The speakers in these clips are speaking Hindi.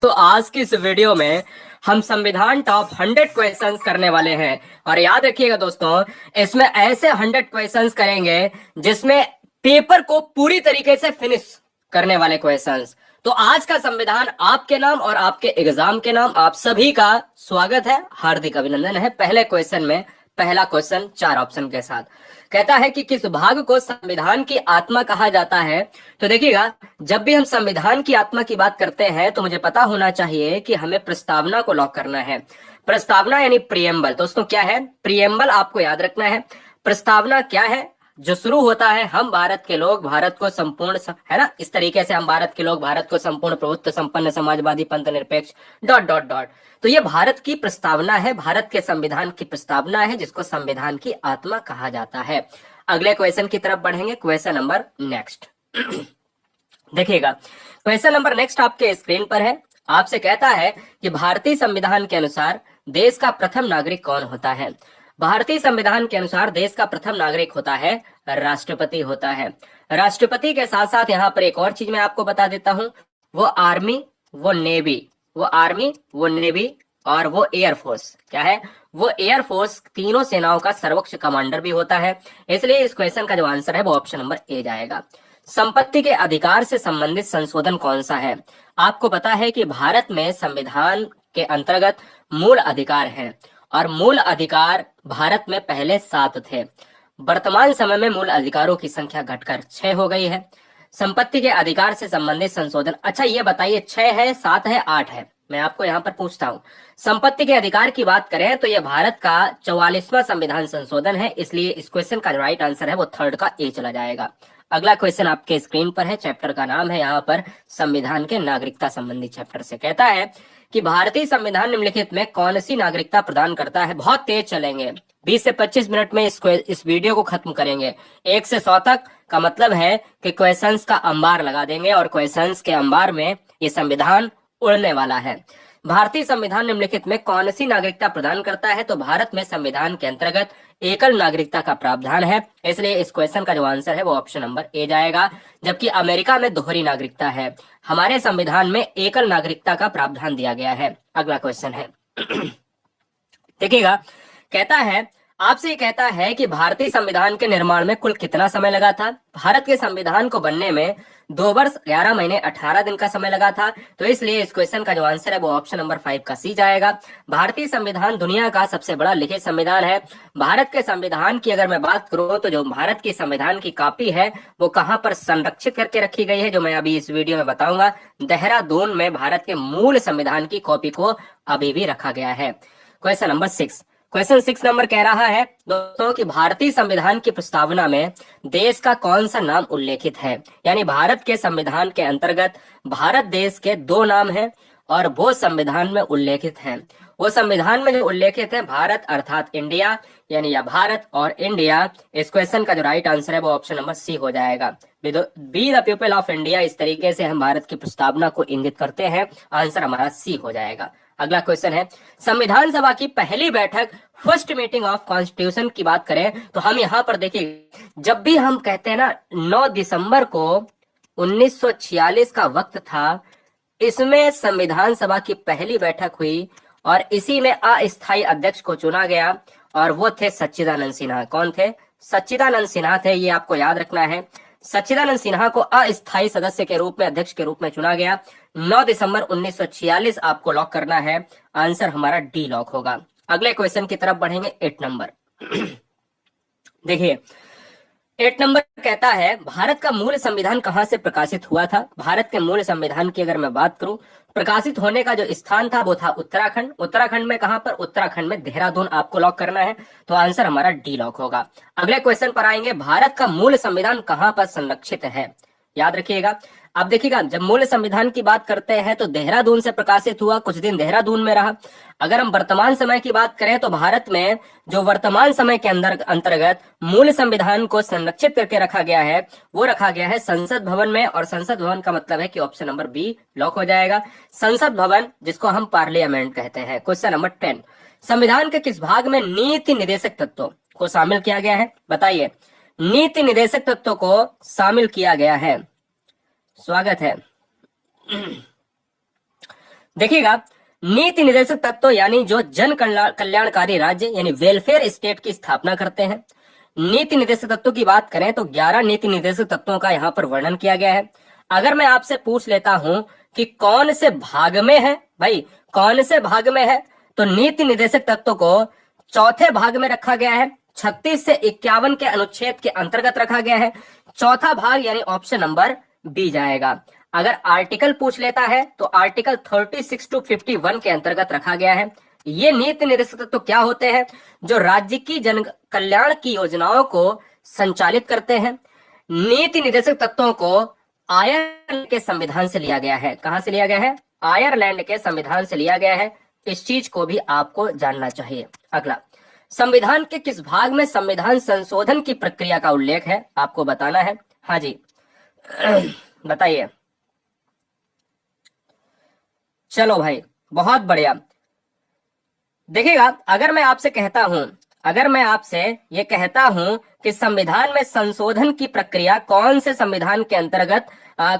तो आज की इस वीडियो में हम संविधान टॉप 100 क्वेश्चंस करने वाले हैं। और याद रखिएगा दोस्तों, इसमें ऐसे 100 क्वेश्चंस करेंगे जिसमें पेपर को पूरी तरीके से फिनिश करने वाले क्वेश्चंस। तो आज का संविधान आपके नाम और आपके एग्जाम के नाम आप सभी का स्वागत है, हार्दिक अभिनंदन है। पहले क्वेश्चन में पहला क्वेश्चन 4 ऑप्शन के साथ कहता है कि किस भाग को संविधान की आत्मा कहा जाता है। तो देखिएगा, जब भी हम संविधान की आत्मा की बात करते हैं तो मुझे पता होना चाहिए कि हमें प्रस्तावना को लॉक करना है। प्रस्तावना यानी प्रियम्बल। दोस्तों क्या है प्रियम्बल, आपको याद रखना है। प्रस्तावना क्या है? जो शुरू होता है हम भारत के लोग भारत को संपूर्ण है ना, इस तरीके से हम भारत के लोग भारत को संपूर्ण प्रभुत्व संपन्न समाजवादी पंथ निरपेक्ष डॉट डॉट डॉट। तो ये भारत की प्रस्तावना है, भारत के संविधान की प्रस्तावना है, जिसको संविधान की आत्मा कहा जाता है। अगले क्वेश्चन की तरफ बढ़ेंगे, क्वेश्चन नंबर नेक्स्ट। देखिएगा, क्वेश्चन नंबर नेक्स्ट आपके स्क्रीन पर है। आपसे कहता है कि भारतीय संविधान के अनुसार देश का प्रथम नागरिक कौन होता है। भारतीय संविधान के अनुसार देश का प्रथम नागरिक होता है राष्ट्रपति होता है। राष्ट्रपति के साथ साथ यहाँ पर एक और चीज मैं आपको बता देता हूँ, वो आर्मी, वो नेवी, वो आर्मी, वो नेवी और वो एयरफोर्स। क्या है? वो एयरफोर्स तीनों सेनाओं का सर्वोच्च कमांडर भी होता है। इसलिए इस क्वेश्चन का जो आंसर है वो ऑप्शन नंबर ए जाएगा। संपत्ति के अधिकार से संबंधित संशोधन कौन सा है? आपको पता है कि भारत में संविधान के अंतर्गत मूल अधिकार हैं और मूल अधिकार भारत में पहले 7 थे। वर्तमान समय में मूल अधिकारों की संख्या घटकर 6 हो गई है। संपत्ति के अधिकार से संबंधित संशोधन, अच्छा ये बताइए 6 है, 7 है, 8 है? मैं आपको यहाँ पर पूछता हूँ। संपत्ति के अधिकार की बात करें तो यह भारत का 44वां संविधान संशोधन है, इसलिए इस क्वेश्चन का जो राइट आंसर है वो थर्ड का ए चला जाएगा। अगला क्वेश्चन आपके स्क्रीन पर है, चैप्टर का नाम है यहाँ पर संविधान के नागरिकता संबंधी चैप्टर से। कहता है कि भारतीय संविधान निम्नलिखित में कौन सी नागरिकता प्रदान करता है। बहुत तेज चलेंगे, 20 से 25 मिनट में इस वीडियो को खत्म करेंगे। 1 से 100 तक का मतलब है कि क्वेश्चंस का अंबार लगा देंगे और क्वेश्चंस के अंबार में ये संविधान उड़ने वाला है। भारतीय संविधान निम्नलिखित में कौन सी नागरिकता प्रदान करता है। तो भारत में संविधान के अंतर्गत एकल नागरिकता का प्रावधान है, इसलिए इस क्वेश्चन का जो आंसर है वो ऑप्शन नंबर ए जाएगा। जबकि अमेरिका में दोहरी नागरिकता है, हमारे संविधान में एकल नागरिकता का प्रावधान दिया गया है। अगला क्वेश्चन है देखिएगा, कहता है आपसे कहता है कि भारतीय संविधान के निर्माण में कुल कितना समय लगा था। भारत के संविधान को बनने में 2 वर्ष 11 महीने 18 दिन का समय लगा था। तो इसलिए इस क्वेश्चन का जो आंसर है वो ऑप्शन नंबर 5 का सी जाएगा। भारतीय संविधान दुनिया का सबसे बड़ा लिखित संविधान है। भारत के संविधान की अगर मैं बात करूं तो जो भारत की संविधान की कॉपी है वो कहां पर संरक्षित करके रखी गई है, जो मैं अभी इस वीडियो में बताऊंगा। देहरादून में भारत के मूल संविधान की कॉपी को अभी भी रखा गया है। क्वेश्चन नंबर 6, क्वेश्चन 6 नंबर कह रहा है दोस्तों कि भारतीय संविधान की प्रस्तावना में देश का कौन सा नाम उल्लेखित है। यानी भारत के संविधान के अंतर्गत भारत देश के 2 नाम हैं और वो संविधान में उल्लेखित हैं। वो संविधान में जो उल्लेखित है भारत अर्थात इंडिया, यानी या भारत और इंडिया। इस क्वेश्चन का जो राइट आंसर है वो ऑप्शन नंबर सी हो जाएगा। Be the people of India, इस तरीके से हम भारत की प्रस्तावना को इंगित करते हैं। आंसर हमारा सी हो जाएगा। अगला क्वेश्चन है, संविधान सभा की पहली बैठक फर्स्ट मीटिंग ऑफ कॉन्स्टिट्यूशन की बात करें तो हम यहाँ पर देखिए, जब भी हम कहते हैं ना 9 दिसंबर को 1946 का वक्त था, इसमें संविधान सभा की पहली बैठक हुई और इसी में अस्थायी अध्यक्ष को चुना गया और वो थे सच्चिदानंद सिन्हा। कौन थे? सच्चिदानंद सिन्हा थे, ये आपको याद रखना है। सच्चिदानंद सिन्हा को अस्थायी सदस्य के रूप में, अध्यक्ष के रूप में चुना गया। 9 दिसंबर 1946 आपको लॉक करना है। आंसर हमारा डी लॉक होगा। अगले क्वेश्चन की तरफ बढ़ेंगे, 8 नंबर। देखिए 8 नंबर कहता है भारत का मूल संविधान कहां से प्रकाशित हुआ था। भारत के मूल संविधान की अगर मैं बात करूं, प्रकाशित होने का जो स्थान था वो था उत्तराखंड। उत्तराखंड में कहां पर? उत्तराखंड में देहरादून आपको लॉक करना है। तो आंसर हमारा डी लॉक होगा। अगले क्वेश्चन पर आएंगे, भारत का मूल संविधान कहां पर संरक्षित है। याद रखिएगा, अब देखिएगा जब मूल संविधान की बात करते हैं तो देहरादून से प्रकाशित हुआ, कुछ दिन देहरादून में रहा। अगर हम वर्तमान समय की बात करें तो भारत में जो वर्तमान समय के अंतर्गत मूल संविधान को संरक्षित करके रखा गया है वो रखा गया है संसद भवन में। और संसद भवन का मतलब है कि ऑप्शन नंबर बी लॉक हो जाएगा। संसद भवन, जिसको हम पार्लियामेंट कहते हैं। क्वेश्चन नंबर 10, संविधान के किस भाग में नीति निर्देशक तत्वों को शामिल किया गया है। बताइए, नीति निर्देशक तत्वों को शामिल किया गया है। स्वागत है। देखिएगा, नीति निर्देशक तत्व यानी जो जन कल्याणकारी राज्य यानी वेलफेयर स्टेट की स्थापना करते हैं। नीति निर्देशक तत्वों की बात करें तो 11 नीति निर्देशक तत्वों का यहाँ पर वर्णन किया गया है। अगर मैं आपसे पूछ लेता हूं कि कौन से भाग में है, भाई कौन से भाग में है, तो नीति निर्देशक तत्व को चौथे भाग में रखा गया है। 36 से 51 के अनुच्छेद के अंतर्गत रखा गया है। चौथा भाग यानी ऑप्शन नंबर बी जाएगा। अगर आर्टिकल पूछ लेता है तो आर्टिकल 36 टू 51 के अंतर्गत रखा गया है। ये नीति निर्देशक तत्व क्या होते हैं? जो राज्य की जन कल्याण की योजनाओं को संचालित करते हैं। नीति निर्देशक तत्वों को आयरलैंड के संविधान से लिया गया है। कहां से लिया गया है? आयरलैंड के संविधान से लिया गया है। इस चीज को भी आपको जानना चाहिए। अगला, संविधान के किस भाग में संविधान संशोधन की प्रक्रिया का उल्लेख है? आपको बताना है। हाँ जी बताइए। चलो भाई, बहुत बढ़िया। देखिएगा, अगर मैं आपसे ये कहता हूं कि संविधान में संशोधन की प्रक्रिया कौन से संविधान के अंतर्गत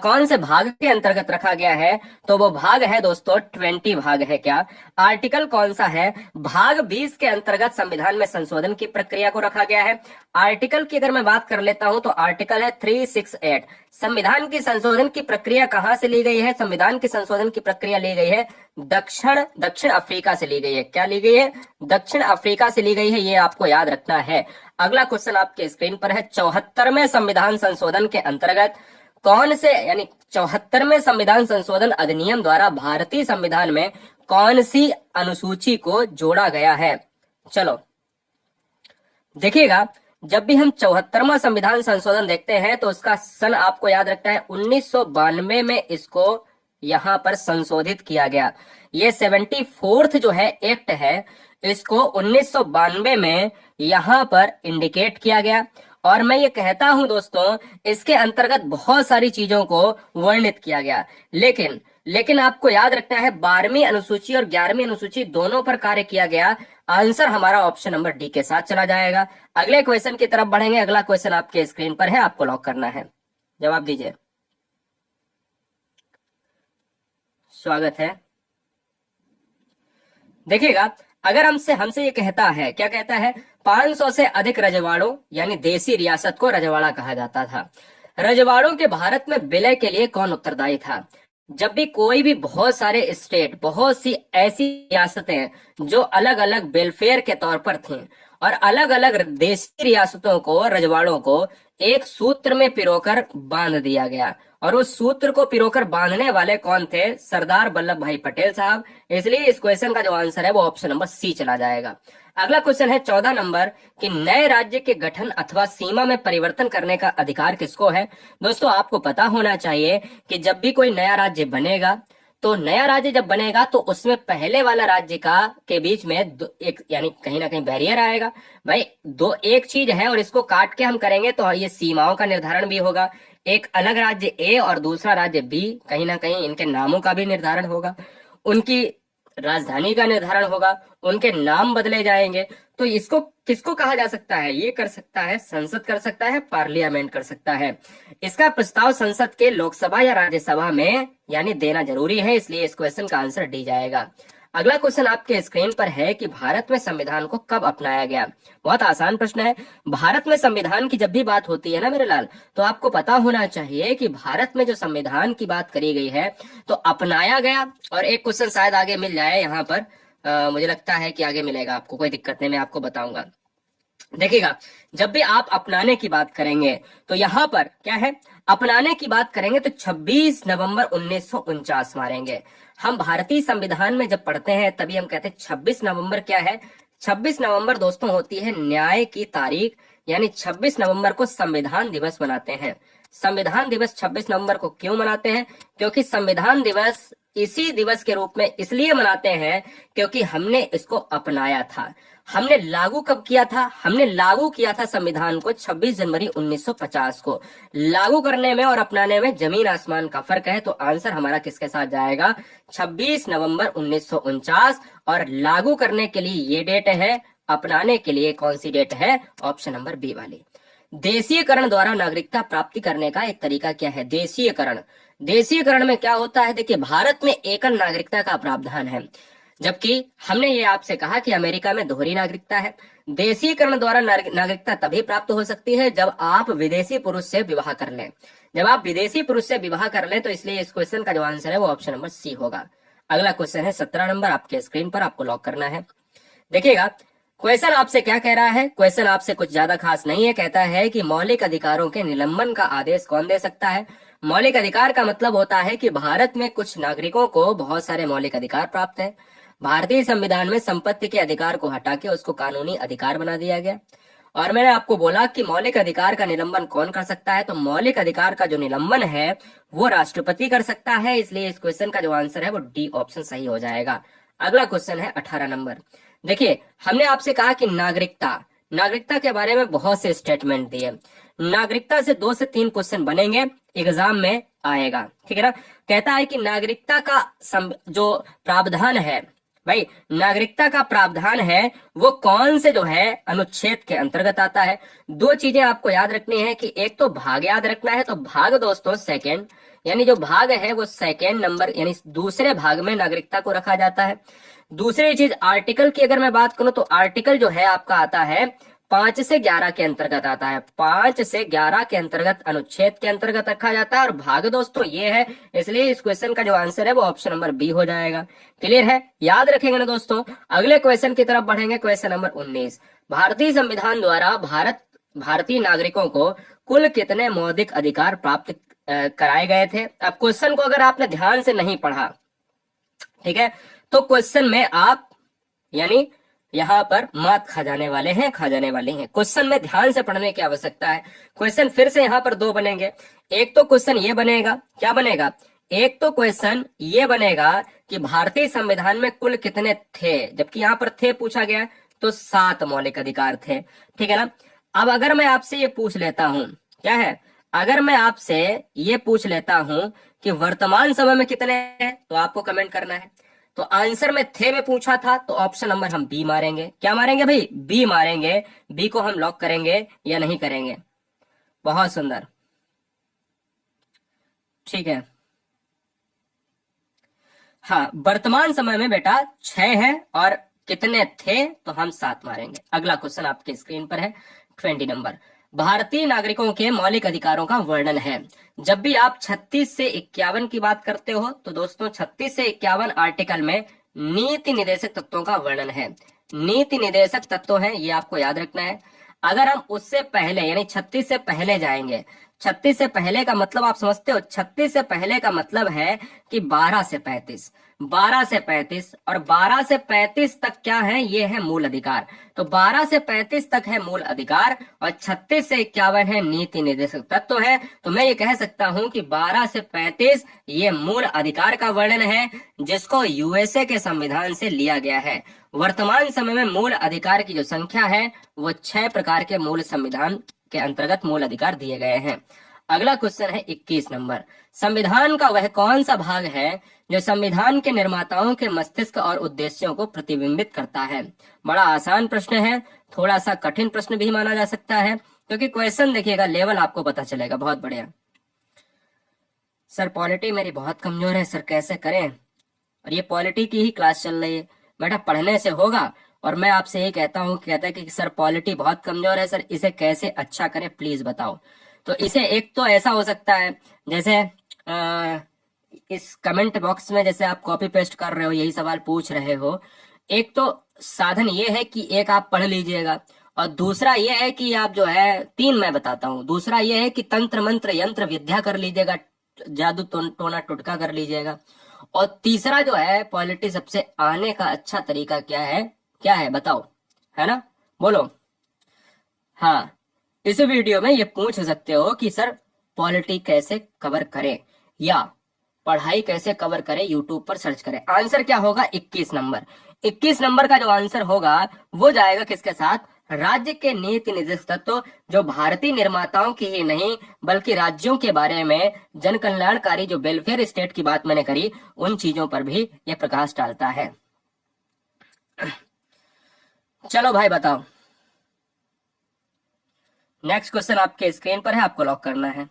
कौन से भाग के अंतर्गत रखा गया है, तो वो भाग है दोस्तों 20 भाग है। क्या आर्टिकल कौन सा है? भाग 20 के अंतर्गत संविधान में संशोधन की प्रक्रिया को रखा गया है। आर्टिकल की अगर मैं बात कर लेता हूं तो आर्टिकल है 368। संविधान की संशोधन की प्रक्रिया कहां से ली गई है? संविधान की संशोधन की प्रक्रिया ली गई है दक्षिण अफ्रीका से ली गई है। क्या ली गई है? दक्षिण अफ्रीका से ली गई है। ये आपको याद रखना है। अगला क्वेश्चन आपके स्क्रीन पर है, 74वें संविधान संशोधन के अंतर्गत कौन से यानी 74वें संविधान संशोधन अधिनियम द्वारा भारतीय संविधान में कौन सी अनुसूची को जोड़ा गया है? चलो देखिएगा, जब भी हम 74वां संविधान संशोधन देखते हैं तो उसका सन आपको याद रखना है 1992 में इसको यहां पर संशोधित किया गया। ये 74th जो है एक्ट है, इसको 1992 में यहां पर इंडिकेट किया गया। और मैं ये कहता हूं दोस्तों, इसके अंतर्गत बहुत सारी चीजों को वर्णित किया गया, लेकिन आपको याद रखना है 12वीं अनुसूची और 11वीं अनुसूची दोनों पर कार्य किया गया। आंसर हमारा ऑप्शन नंबर डी के साथ चला जाएगा। अगले क्वेश्चन की तरफ बढ़ेंगे। अगला क्वेश्चन आपके स्क्रीन पर है, आपको लॉक करना है। जवाब दीजिए। स्वागत है। देखिएगा, अगर हमसे ये कहता है, क्या कहता है? 500 से अधिक रजवाड़ों यानी देसी रियासत को रजवाड़ा कहा जाता था। रजवाड़ों के भारत में विलय के लिए कौन उत्तरदायी था? जब भी कोई भी बहुत सारे स्टेट, बहुत सी ऐसी रियासतें जो अलग अलग वेलफेयर के तौर पर थीं और अलग अलग देशी रियासतों को, रजवाड़ों को एक सूत्र में पिरोकर बांध दिया गया। और उस सूत्र को पिरोकर बांधने वाले कौन थे? सरदार वल्लभ भाई पटेल साहब। इसलिए इस क्वेश्चन का जो आंसर है वो ऑप्शन नंबर सी चला जाएगा। अगला क्वेश्चन है 14 नंबर कि नए राज्य के गठन अथवा सीमा में परिवर्तन करने का अधिकार किसको है? दोस्तों, आपको पता होना चाहिए कि जब भी कोई नया राज्य बनेगा, तो नया राज्य जब बनेगा तो उसमें पहले वाला राज्य का के बीच में एक यानी कहीं ना कहीं बैरियर आएगा। भाई एक चीज है और इसको काट के हम करेंगे तो ये सीमाओं का निर्धारण भी होगा। एक अलग राज्य ए और दूसरा राज्य बी, कहीं ना कहीं इनके नामों का भी निर्धारण होगा, उनकी राजधानी का निर्धारण होगा, उनके नाम बदले जाएंगे। तो इसको किसको कहा जा सकता है? ये कर सकता है संसद, कर सकता है पार्लियामेंट, कर सकता है। इसका प्रस्ताव संसद के लोकसभा या राज्यसभा में यानी देना जरूरी है। इसलिए इस क्वेश्चन का आंसर डी जाएगा। अगला क्वेश्चन आपके स्क्रीन पर है कि भारत में संविधान को कब अपनाया गया? बहुत आसान प्रश्न है। भारत में संविधान की जब भी बात होती है ना मेरे लाल, तो आपको पता होना चाहिए कि भारत में जो संविधान की बात करी गई है तो अपनाया गया। और एक क्वेश्चन शायद आगे मिल जाए यहाँ पर, मुझे लगता है कि आगे मिलेगा आपको, कोई दिक्कत नहीं, मैं आपको बताऊंगा। देखिएगा, जब भी आप अपनाने की बात करेंगे तो यहाँ पर क्या है? अपनाने की बात करेंगे तो 26 नवंबर 1949 मारेंगे। हम भारतीय संविधान में जब पढ़ते हैं तभी हम कहते हैं 26 नवंबर क्या है? 26 नवंबर दोस्तों होती है न्याय की तारीख, यानी 26 नवंबर को संविधान दिवस मनाते हैं। संविधान दिवस 26 नवंबर को क्यों मनाते हैं? क्योंकि संविधान दिवस इसी दिवस के रूप में इसलिए मनाते हैं क्योंकि हमने इसको अपनाया था। हमने लागू कब किया था? हमने लागू किया था संविधान को 26 जनवरी 1950 को। लागू करने में और अपनाने में जमीन आसमान का फर्क है। तो आंसर हमारा किसके साथ जाएगा? 26 नवंबर 1949। और लागू करने के लिए ये डेट है, अपनाने के लिए कौन सी डेट है? ऑप्शन नंबर बी वाली। देशीयकरण द्वारा नागरिकता प्राप्ति करने का एक तरीका क्या है? देशीयकरण, देशीकरण में क्या होता है, देखिए भारत में एकल नागरिकता का प्रावधान है, जबकि हमने ये आपसे कहा कि अमेरिका में दोहरी नागरिकता है। देशीकरण द्वारा नागरिकता तभी प्राप्त हो सकती है जब आप विदेशी पुरुष से विवाह कर लें। जब आप विदेशी पुरुष से विवाह कर लें, तो इसलिए इस क्वेश्चन का जो आंसर है वो ऑप्शन नंबर सी होगा। अगला क्वेश्चन है 17 नंबर, आपके स्क्रीन पर, आपको लॉक करना है। देखिएगा क्वेश्चन आपसे क्या कह रहा है। क्वेश्चन आपसे कुछ ज्यादा खास नहीं है, कहता है कि मौलिक अधिकारों के निलंबन का आदेश कौन दे सकता है। मौलिक अधिकार का मतलब होता है कि भारत में कुछ नागरिकों को बहुत सारे मौलिक अधिकार प्राप्त है। भारतीय संविधान में संपत्ति के अधिकार को हटा के उसको कानूनी अधिकार बना दिया गया। और मैंने आपको बोला कि मौलिक अधिकार का निलंबन कौन कर सकता है, तो मौलिक अधिकार का जो निलंबन है वो राष्ट्रपति कर सकता है। इसलिए इस क्वेश्चन का जो आंसर है वो डी ऑप्शन सही हो जाएगा। अगला क्वेश्चन है 18 नंबर। देखिए हमने आपसे कहा कि नागरिकता के बारे में बहुत से स्टेटमेंट दिए। नागरिकता से 2 से 3 क्वेश्चन बनेंगे, एग्जाम में आएगा, ठीक है ना। कहता है कि नागरिकता का जो प्रावधान है, भाई नागरिकता का प्रावधान है वो कौन से जो है अनुच्छेद के अंतर्गत आता है। 2 चीजें आपको याद रखनी है कि एक तो भाग याद रखना है, तो भाग दोस्तों सेकंड, यानी जो भाग है वो सेकंड नंबर यानी दूसरे भाग में नागरिकता को रखा जाता है। दूसरी चीज आर्टिकल की अगर मैं बात करूं, तो आर्टिकल जो है आपका आता है 5 से 11 के अंतर्गत आता है। 5 से 11 के अंतर्गत अनुच्छेद के अंतर्गत रखा जाता है, और भाग दोस्तों ये है, इसलिए इस क्वेश्चन का जो आंसर है वो ऑप्शन नंबर बी हो जाएगा। क्लियर है, याद रखेंगे ना दोस्तों। अगले क्वेश्चन की तरफ बढ़ेंगे, क्वेश्चन नंबर 19। भारतीय संविधान द्वारा भारतीय नागरिकों को कुल कितने मौलिक अधिकार प्राप्त कराए गए थे। अब क्वेश्चन को अगर आपने ध्यान से नहीं पढ़ा, ठीक है, तो क्वेश्चन में आप यानी यहां पर मात खा जाने वाले हैं। क्वेश्चन में ध्यान से पढ़ने की आवश्यकता है। क्वेश्चन फिर से यहां पर 2 बनेंगे। एक तो क्वेश्चन ये बनेगा, क्या बनेगा, एक तो क्वेश्चन ये बनेगा कि भारतीय संविधान में कुल कितने थे, जबकि यहां पर थे पूछा गया, तो 7 मौलिक अधिकार थे, ठीक है ना। अब अगर मैं आपसे ये पूछ लेता हूं, क्या है, अगर मैं आपसे ये पूछ लेता हूं कि वर्तमान समय में कितने हैं, तो आपको कमेंट करना है। तो आंसर में थे में पूछा था, तो ऑप्शन नंबर हम बी मारेंगे। क्या मारेंगे भाई, बी मारेंगे। बी को हम लॉक करेंगे या नहीं करेंगे। बहुत सुंदर, ठीक है। हाँ, वर्तमान समय में बेटा 6 है, और कितने थे, तो हम 7 मारेंगे। अगला क्वेश्चन आपके स्क्रीन पर है 20 नंबर। भारतीय नागरिकों के मौलिक अधिकारों का वर्णन है। जब भी आप 36 से 51 की बात करते हो, तो दोस्तों 36 से 51 आर्टिकल में नीति निर्देशक तत्वों का वर्णन है। नीति निर्देशक तत्व है, ये आपको याद रखना है। अगर हम उससे पहले यानी 36 से पहले जाएंगे, 36 से पहले का मतलब आप समझते हो, 36 से पहले का मतलब है कि 12 से 35, 12 से 35 और 12 से 35 तक क्या है, ये है मूल अधिकार। तो 12 से 35 तक है मूल अधिकार, और 36 से 51 है नीति निर्देशक तत्व है। तो मैं ये कह सकता हूं कि 12 से 35 ये मूल अधिकार का वर्णन है, जिसको यूएसए के संविधान से लिया गया है। वर्तमान समय में मूल अधिकार की जो संख्या है वो 6 प्रकार के मूल संविधान के अंतर्गत मूल अधिकार दिए गए हैं। अगला क्वेश्चन है 21 नंबर। संविधान का वह कौन सा भाग है जो संविधान के निर्माताओं के मस्तिष्क और उद्देश्यों को प्रतिबिंबित करता है। बड़ा आसान प्रश्न है, थोड़ा सा कठिन प्रश्न भी माना जा सकता है, क्योंकि क्वेश्चन देखिएगा लेवल आपको पता चलेगा। बहुत बढ़िया सर, पॉलिटी मेरी बहुत कमजोर है सर, कैसे करें। और ये पॉलिटी की ही क्लास चल रही है बेटा, पढ़ने से होगा। और मैं आपसे ये कहता हूँ, कहता है कि सर पॉलिटी बहुत कमजोर है सर, इसे कैसे अच्छा करें प्लीज बताओ। तो इसे एक तो ऐसा हो सकता है, जैसे इस कमेंट बॉक्स में जैसे आप कॉपी पेस्ट कर रहे हो, यही सवाल पूछ रहे हो। एक तो साधन ये है कि एक आप पढ़ लीजिएगा, और दूसरा ये है कि आप जो है 3 मैं बताता हूँ। दूसरा ये है कि तंत्र मंत्र यंत्र विद्या कर लीजिएगा, जादू टोना टुटका कर लीजिएगा। और तीसरा जो है पॉलिटी सबसे आने का अच्छा तरीका क्या है बताओ, है ना, बोलो। हाँ, इस वीडियो में ये पूछ सकते हो कि सर पॉलिटी कैसे कवर करें या पढ़ाई कैसे कवर करें, यूट्यूब पर सर्च करें। आंसर क्या होगा, 21 नंबर। 21 नंबर का जो आंसर होगा वो जाएगा किसके साथ, राज्य के नीति निर्देशक तत्व, जो भारतीय निर्माताओं की ही नहीं बल्कि राज्यों के बारे में जन कल्याणकारी जो वेलफेयर स्टेट की बात मैंने करी, उन चीजों पर भी यह प्रकाश डालता है। चलो भाई बताओ, नेक्स्ट क्वेश्चन आपके स्क्रीन पर है, आपको लॉक करना है।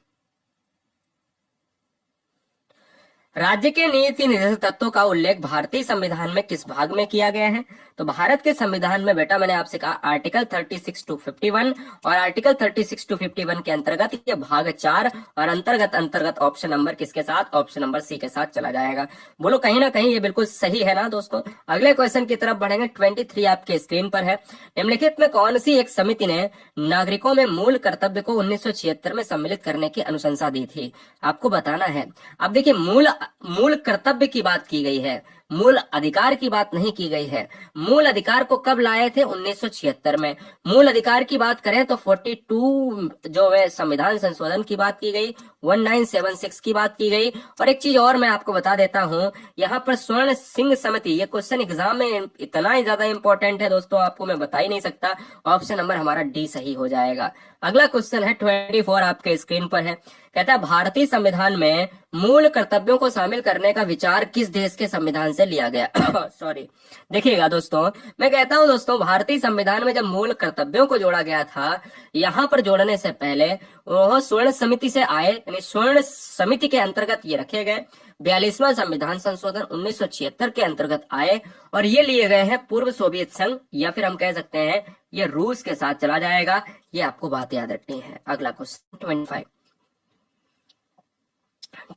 राज्य के नीति निर्देशक तत्वों का उल्लेख भारतीय संविधान में किस भाग में किया गया है? तो भारत के संविधान में बेटा मैंने आपसे कहा आर्टिकल 36 टू 51 और आर्टिकल 36 टू 51 के अंतर्गत ये भाग 4 और अंतर्गत ऑप्शन नंबर किसके साथ? ऑप्शन नंबर सी के साथ चला जाएगा। बोलो कहीं ना कहीं ये बिल्कुल सही है ना दोस्तों। अगले क्वेश्चन की तरफ बढ़ेंगे। 23 आपके स्क्रीन पर है। निम्नलिखित में कौन सी एक समिति ने नागरिकों में मूल कर्तव्य को 1976 में सम्मिलित करने की अनुशंसा दी थी? आपको बताना है। अब देखिए मूल कर्तव्य की बात की गई है, मूल अधिकार की बात नहीं की गई है। मूल अधिकार को कब लाए थे? 1976 में। मूल अधिकार की बात करें तो 42 जो है संविधान संशोधन की बात की गई, 1976 की बात की गई। और एक चीज और मैं आपको बता देता हूं, यहाँ पर स्वर्ण सिंह समिति, ये क्वेश्चन एग्जाम में इतना ही ज्यादा इंपॉर्टेंट है दोस्तों, आपको मैं बता ही नहीं सकता। ऑप्शन नंबर हमारा डी सही हो जाएगा। अगला क्वेश्चन है 24 आपके स्क्रीन पर है। कहता है भारतीय संविधान में मूल कर्तव्यों को शामिल करने का विचार किस देश के संविधान से लिया गया? सॉरी, देखिएगा दोस्तों, मैं कहता हूं दोस्तों, भारतीय संविधान में जब मूल कर्तव्यों को जोड़ा गया था, यहाँ पर जोड़ने से पहले वह स्वर्ण समिति से आए, यानी स्वर्ण समिति के अंतर्गत ये रखे गए। 42वां संविधान संशोधन 1976 के अंतर्गत आए और ये लिए गए हैं पूर्व सोवियत संघ, या फिर हम कह सकते हैं ये रूस के साथ चला जाएगा। ये आपको बात याद रखनी है। अगला क्वेश्चन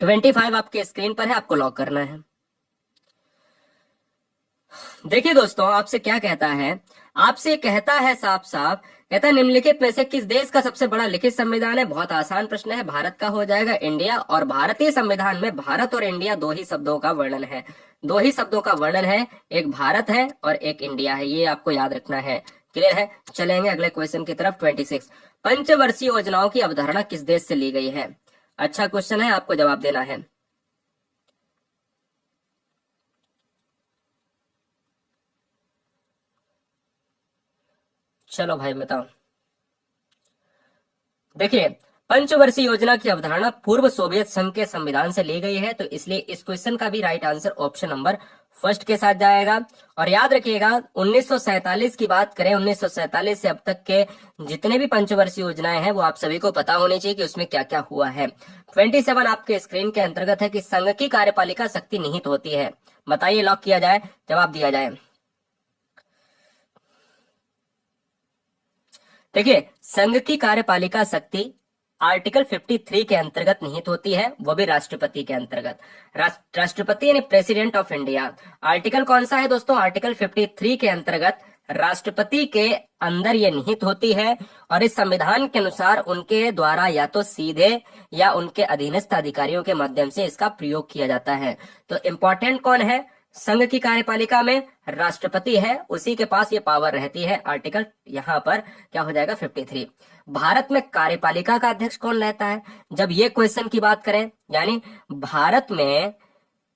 25 आपके स्क्रीन पर है, आपको लॉक करना है। देखिए दोस्तों, आपसे क्या कहता है? आपसे कहता है साफ साफ, कहता है निम्नलिखित में से किस देश का सबसे बड़ा लिखित संविधान है? बहुत आसान प्रश्न है, भारत का हो जाएगा इंडिया। और भारतीय संविधान में भारत और इंडिया दो ही शब्दों का वर्णन है, दो ही शब्दों का वर्णन है, एक भारत है और एक इंडिया है। ये आपको याद रखना है। क्लियर है? चलेंगे अगले क्वेश्चन की तरफ। 26 पंचवर्षीय योजनाओं की अवधारणा किस देश से ली गई है? अच्छा क्वेश्चन है, आपको जवाब देना है। चलो भाई बताओ। देखिए, पंचवर्षीय योजना की अवधारणा पूर्व सोवियत संघ के संविधान से ली गई है, तो इसलिए इस क्वेश्चन का भी right answer option number first के साथ जाएगा। और याद रखिएगा 1947 की बात करें, 1947 से अब तक के जितने भी पंचवर्षीय योजनाएं हैं वो आप सभी को पता होनी चाहिए कि उसमें क्या क्या हुआ है। 27 आपके स्क्रीन के अंतर्गत है कि संघ की कार्यपालिका शक्ति निहित होती है। बताइए, लॉक किया जाए, जवाब दिया जाए। देखिए, संघ की कार्यपालिका शक्ति आर्टिकल 53 के अंतर्गत निहित होती है, वो भी राष्ट्रपति के अंतर्गत। राष्ट्रपति यानी प्रेसिडेंट ऑफ इंडिया। आर्टिकल कौन सा है दोस्तों? आर्टिकल 53 के अंतर्गत राष्ट्रपति के अंदर ये निहित होती है और इस संविधान के अनुसार उनके द्वारा या तो सीधे या उनके अधीनस्थ अधिकारियों के माध्यम से इसका प्रयोग किया जाता है। तो इंपॉर्टेंट कौन है? संघ की कार्यपालिका में राष्ट्रपति है, उसी के पास ये पावर रहती है। आर्टिकल यहाँ पर क्या हो जाएगा? 53। भारत में कार्यपालिका का अध्यक्ष कौन रहता है? जब ये क्वेश्चन की बात करें, यानी भारत में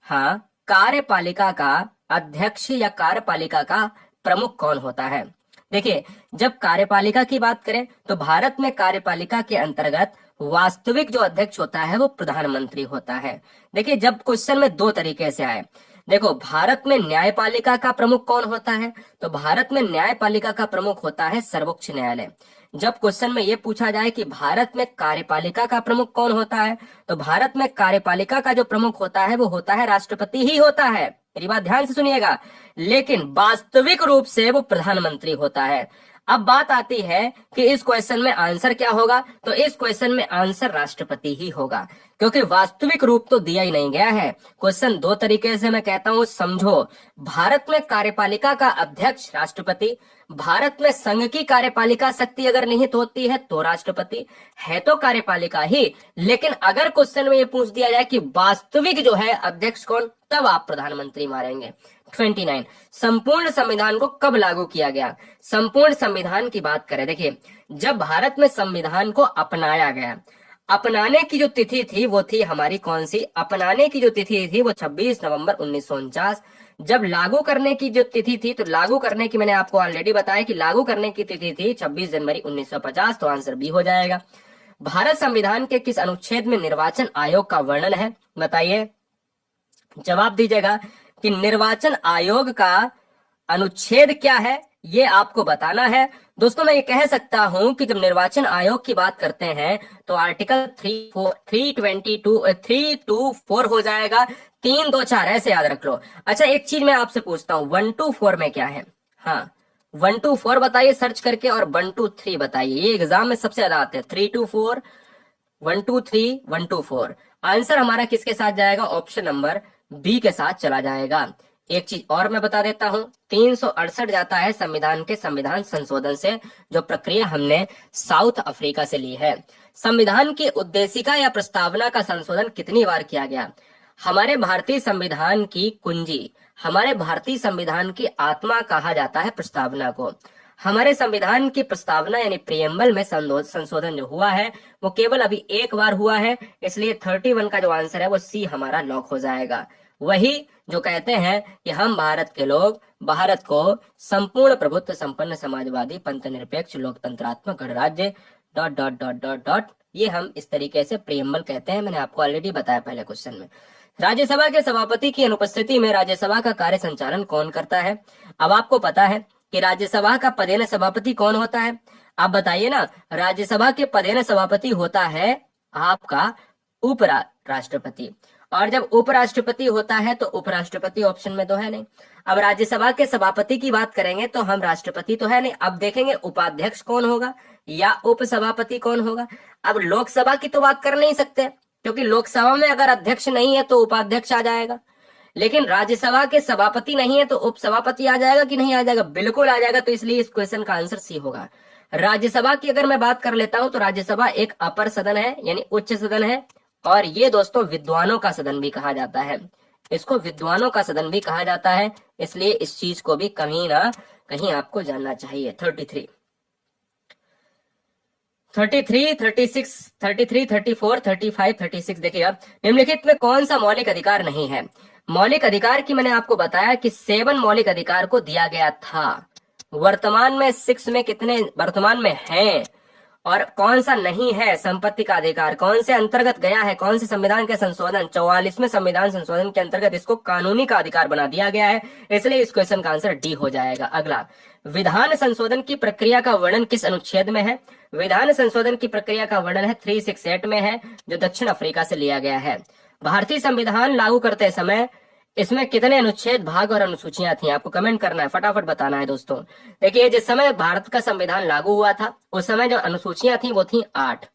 हाँ कार्यपालिका का अध्यक्ष या कार्यपालिका का प्रमुख कौन होता है? देखिए, जब कार्यपालिका की बात करें तो भारत में कार्यपालिका के अंतर्गत वास्तविक जो अध्यक्ष होता है वो प्रधानमंत्री होता है। देखिए, जब क्वेश्चन में दो तरीके से आए, देखो भारत में न्यायपालिका का प्रमुख कौन होता है? तो भारत में न्यायपालिका का प्रमुख होता है सर्वोच्च न्यायालय। जब क्वेश्चन में ये पूछा जाए कि भारत में कार्यपालिका का प्रमुख कौन होता है, तो भारत में कार्यपालिका का जो प्रमुख होता है वो होता है राष्ट्रपति ही होता है। मेरी बात ध्यान से सुनिएगा, लेकिन वास्तविक रूप से वो प्रधानमंत्री होता है। अब बात आती है कि इस क्वेश्चन में आंसर क्या होगा? तो इस क्वेश्चन में आंसर राष्ट्रपति ही होगा, क्योंकि वास्तविक रूप तो दिया ही नहीं गया है। क्वेश्चन दो तरीके से मैं कहता हूं समझो। भारत में कार्यपालिका का अध्यक्ष राष्ट्रपति, भारत में संघ की कार्यपालिका शक्ति अगर निहित होती है तो राष्ट्रपति है तो कार्यपालिका ही, लेकिन अगर क्वेश्चन में ये पूछ दिया जाए कि वास्तविक जो है अध्यक्ष कौन, तब आप प्रधानमंत्री मारेंगे। 29 संपूर्ण संविधान को कब लागू किया गया? संपूर्ण संविधान की बात करें, देखिए जब भारत में संविधान को अपनाया गया, अपनाने की जो तिथि थी वो थी हमारी कौन सी? अपनाने की जो तिथि थी वो 26 नवंबर 1949। जब लागू करने की जो तिथि थी, तो लागू करने की मैंने आपको ऑलरेडी बताया कि लागू करने की तिथि थी 26 जनवरी 1950, तो आंसर बी हो जाएगा। भारत संविधान के किस अनुच्छेद में निर्वाचन आयोग का वर्णन है? बताइए, जवाब दीजिएगा कि निर्वाचन आयोग का अनुच्छेद क्या है, ये आपको बताना है। दोस्तों, मैं ये कह सकता हूं कि जब निर्वाचन आयोग की बात करते हैं तो आर्टिकल 324 हो जाएगा। 3 2 4 ऐसे याद रख लो। अच्छा एक चीज मैं आपसे पूछता हूँ, 1 2 4 में क्या है? हाँ 1 2 4 बताइए सर्च करके, और 1 2 3 बताइए। ये एग्जाम में सबसे ज्यादा आते हैं, 3 2 4, 1 2 3, 1 2 4। आंसर हमारा किसके साथ जाएगा? ऑप्शन नंबर बी के साथ चला जाएगा। एक चीज और मैं बता देता हूं, 368 जाता है संविधान के संविधान संशोधन से, जो प्रक्रिया हमने साउथ अफ्रीका से ली है। संविधान की उद्देशिका या प्रस्तावना का संशोधन कितनी बार किया गया? हमारे भारतीय संविधान की कुंजी, हमारे भारतीय संविधान की आत्मा कहा जाता है प्रस्तावना को। हमारे संविधान की प्रस्तावना यानी प्रियम्बल में संशोधन जो हुआ है वो केवल अभी एक बार हुआ है, इसलिए 31 का जो आंसर है वो सी हमारा लॉक हो जाएगा। वही जो कहते हैं कि हम भारत के लोग भारत को संपूर्ण प्रभुत्व संपन्न समाजवादी पंथ निरपेक्ष लोकतंत्रात्मक गणराज्य dot dot dot dot dot, ये हम इस तरीके से प्रियम्बल कहते हैं। मैंने आपको ऑलरेडी बताया पहले क्वेश्चन में। राज्यसभा के सभापति की अनुपस्थिति में राज्यसभा का कार्य संचालन कौन करता है? अब आपको पता है कि राज्यसभा का पदेन सभापति कौन होता है? आप बताइए ना। राज्यसभा के पदेन सभापति होता है आपका उपराष्ट्रपति, और जब उपराष्ट्रपति होता है तो उपराष्ट्रपति ऑप्शन में तो है नहीं। अब राज्यसभा के सभापति की बात करेंगे तो हम राष्ट्रपति तो है नहीं। अब देखेंगे उपाध्यक्ष कौन होगा या उपसभापति कौन होगा। अब लोकसभा की तो बात कर नहीं सकते, क्योंकि लोकसभा में अगर अध्यक्ष नहीं है तो उपाध्यक्ष आ जाएगा, लेकिन राज्यसभा के सभापति नहीं है तो उपसभापति आ जाएगा कि नहीं आ जाएगा? बिल्कुल आ जाएगा। तो इसलिए इस क्वेश्चन का आंसर सी होगा। राज्यसभा की अगर मैं बात कर लेता हूं तो राज्यसभा एक अपर सदन है यानी उच्च सदन है, और ये दोस्तों विद्वानों का सदन भी कहा जाता है। इसको विद्वानों का सदन भी कहा जाता है, इसलिए इस चीज को भी कहीं ना कहीं आपको जानना चाहिए। 33, 36, 33, 34, 35, 36 देखिएगा। निम्नलिखित में कौन सा मौलिक अधिकार नहीं है? मौलिक अधिकार की मैंने आपको बताया कि 7 मौलिक अधिकार को दिया गया था। वर्तमान में 6 में कितने वर्तमान में हैं और कौन सा नहीं है? संपत्ति का अधिकार कौन से अंतर्गत गया है? कौन से संविधान के संशोधन 44वें संविधान संशोधन के अंतर्गत इसको कानूनी का अधिकार बना दिया गया है, इसलिए इस क्वेश्चन का आंसर डी हो जाएगा। अगला, विधान संशोधन की प्रक्रिया का वर्णन किस अनुच्छेद में है? विधान संशोधन की प्रक्रिया का वर्णन है 368 में है, जो दक्षिण अफ्रीका से लिया गया है। भारतीय संविधान लागू करते समय इसमें कितने अनुच्छेद, भाग और अनुसूचियां थी? आपको कमेंट करना है, फटाफट बताना है दोस्तों। देखिए जिस समय भारत का संविधान लागू हुआ था उस समय जो अनुसूचियां थी वो थी 8।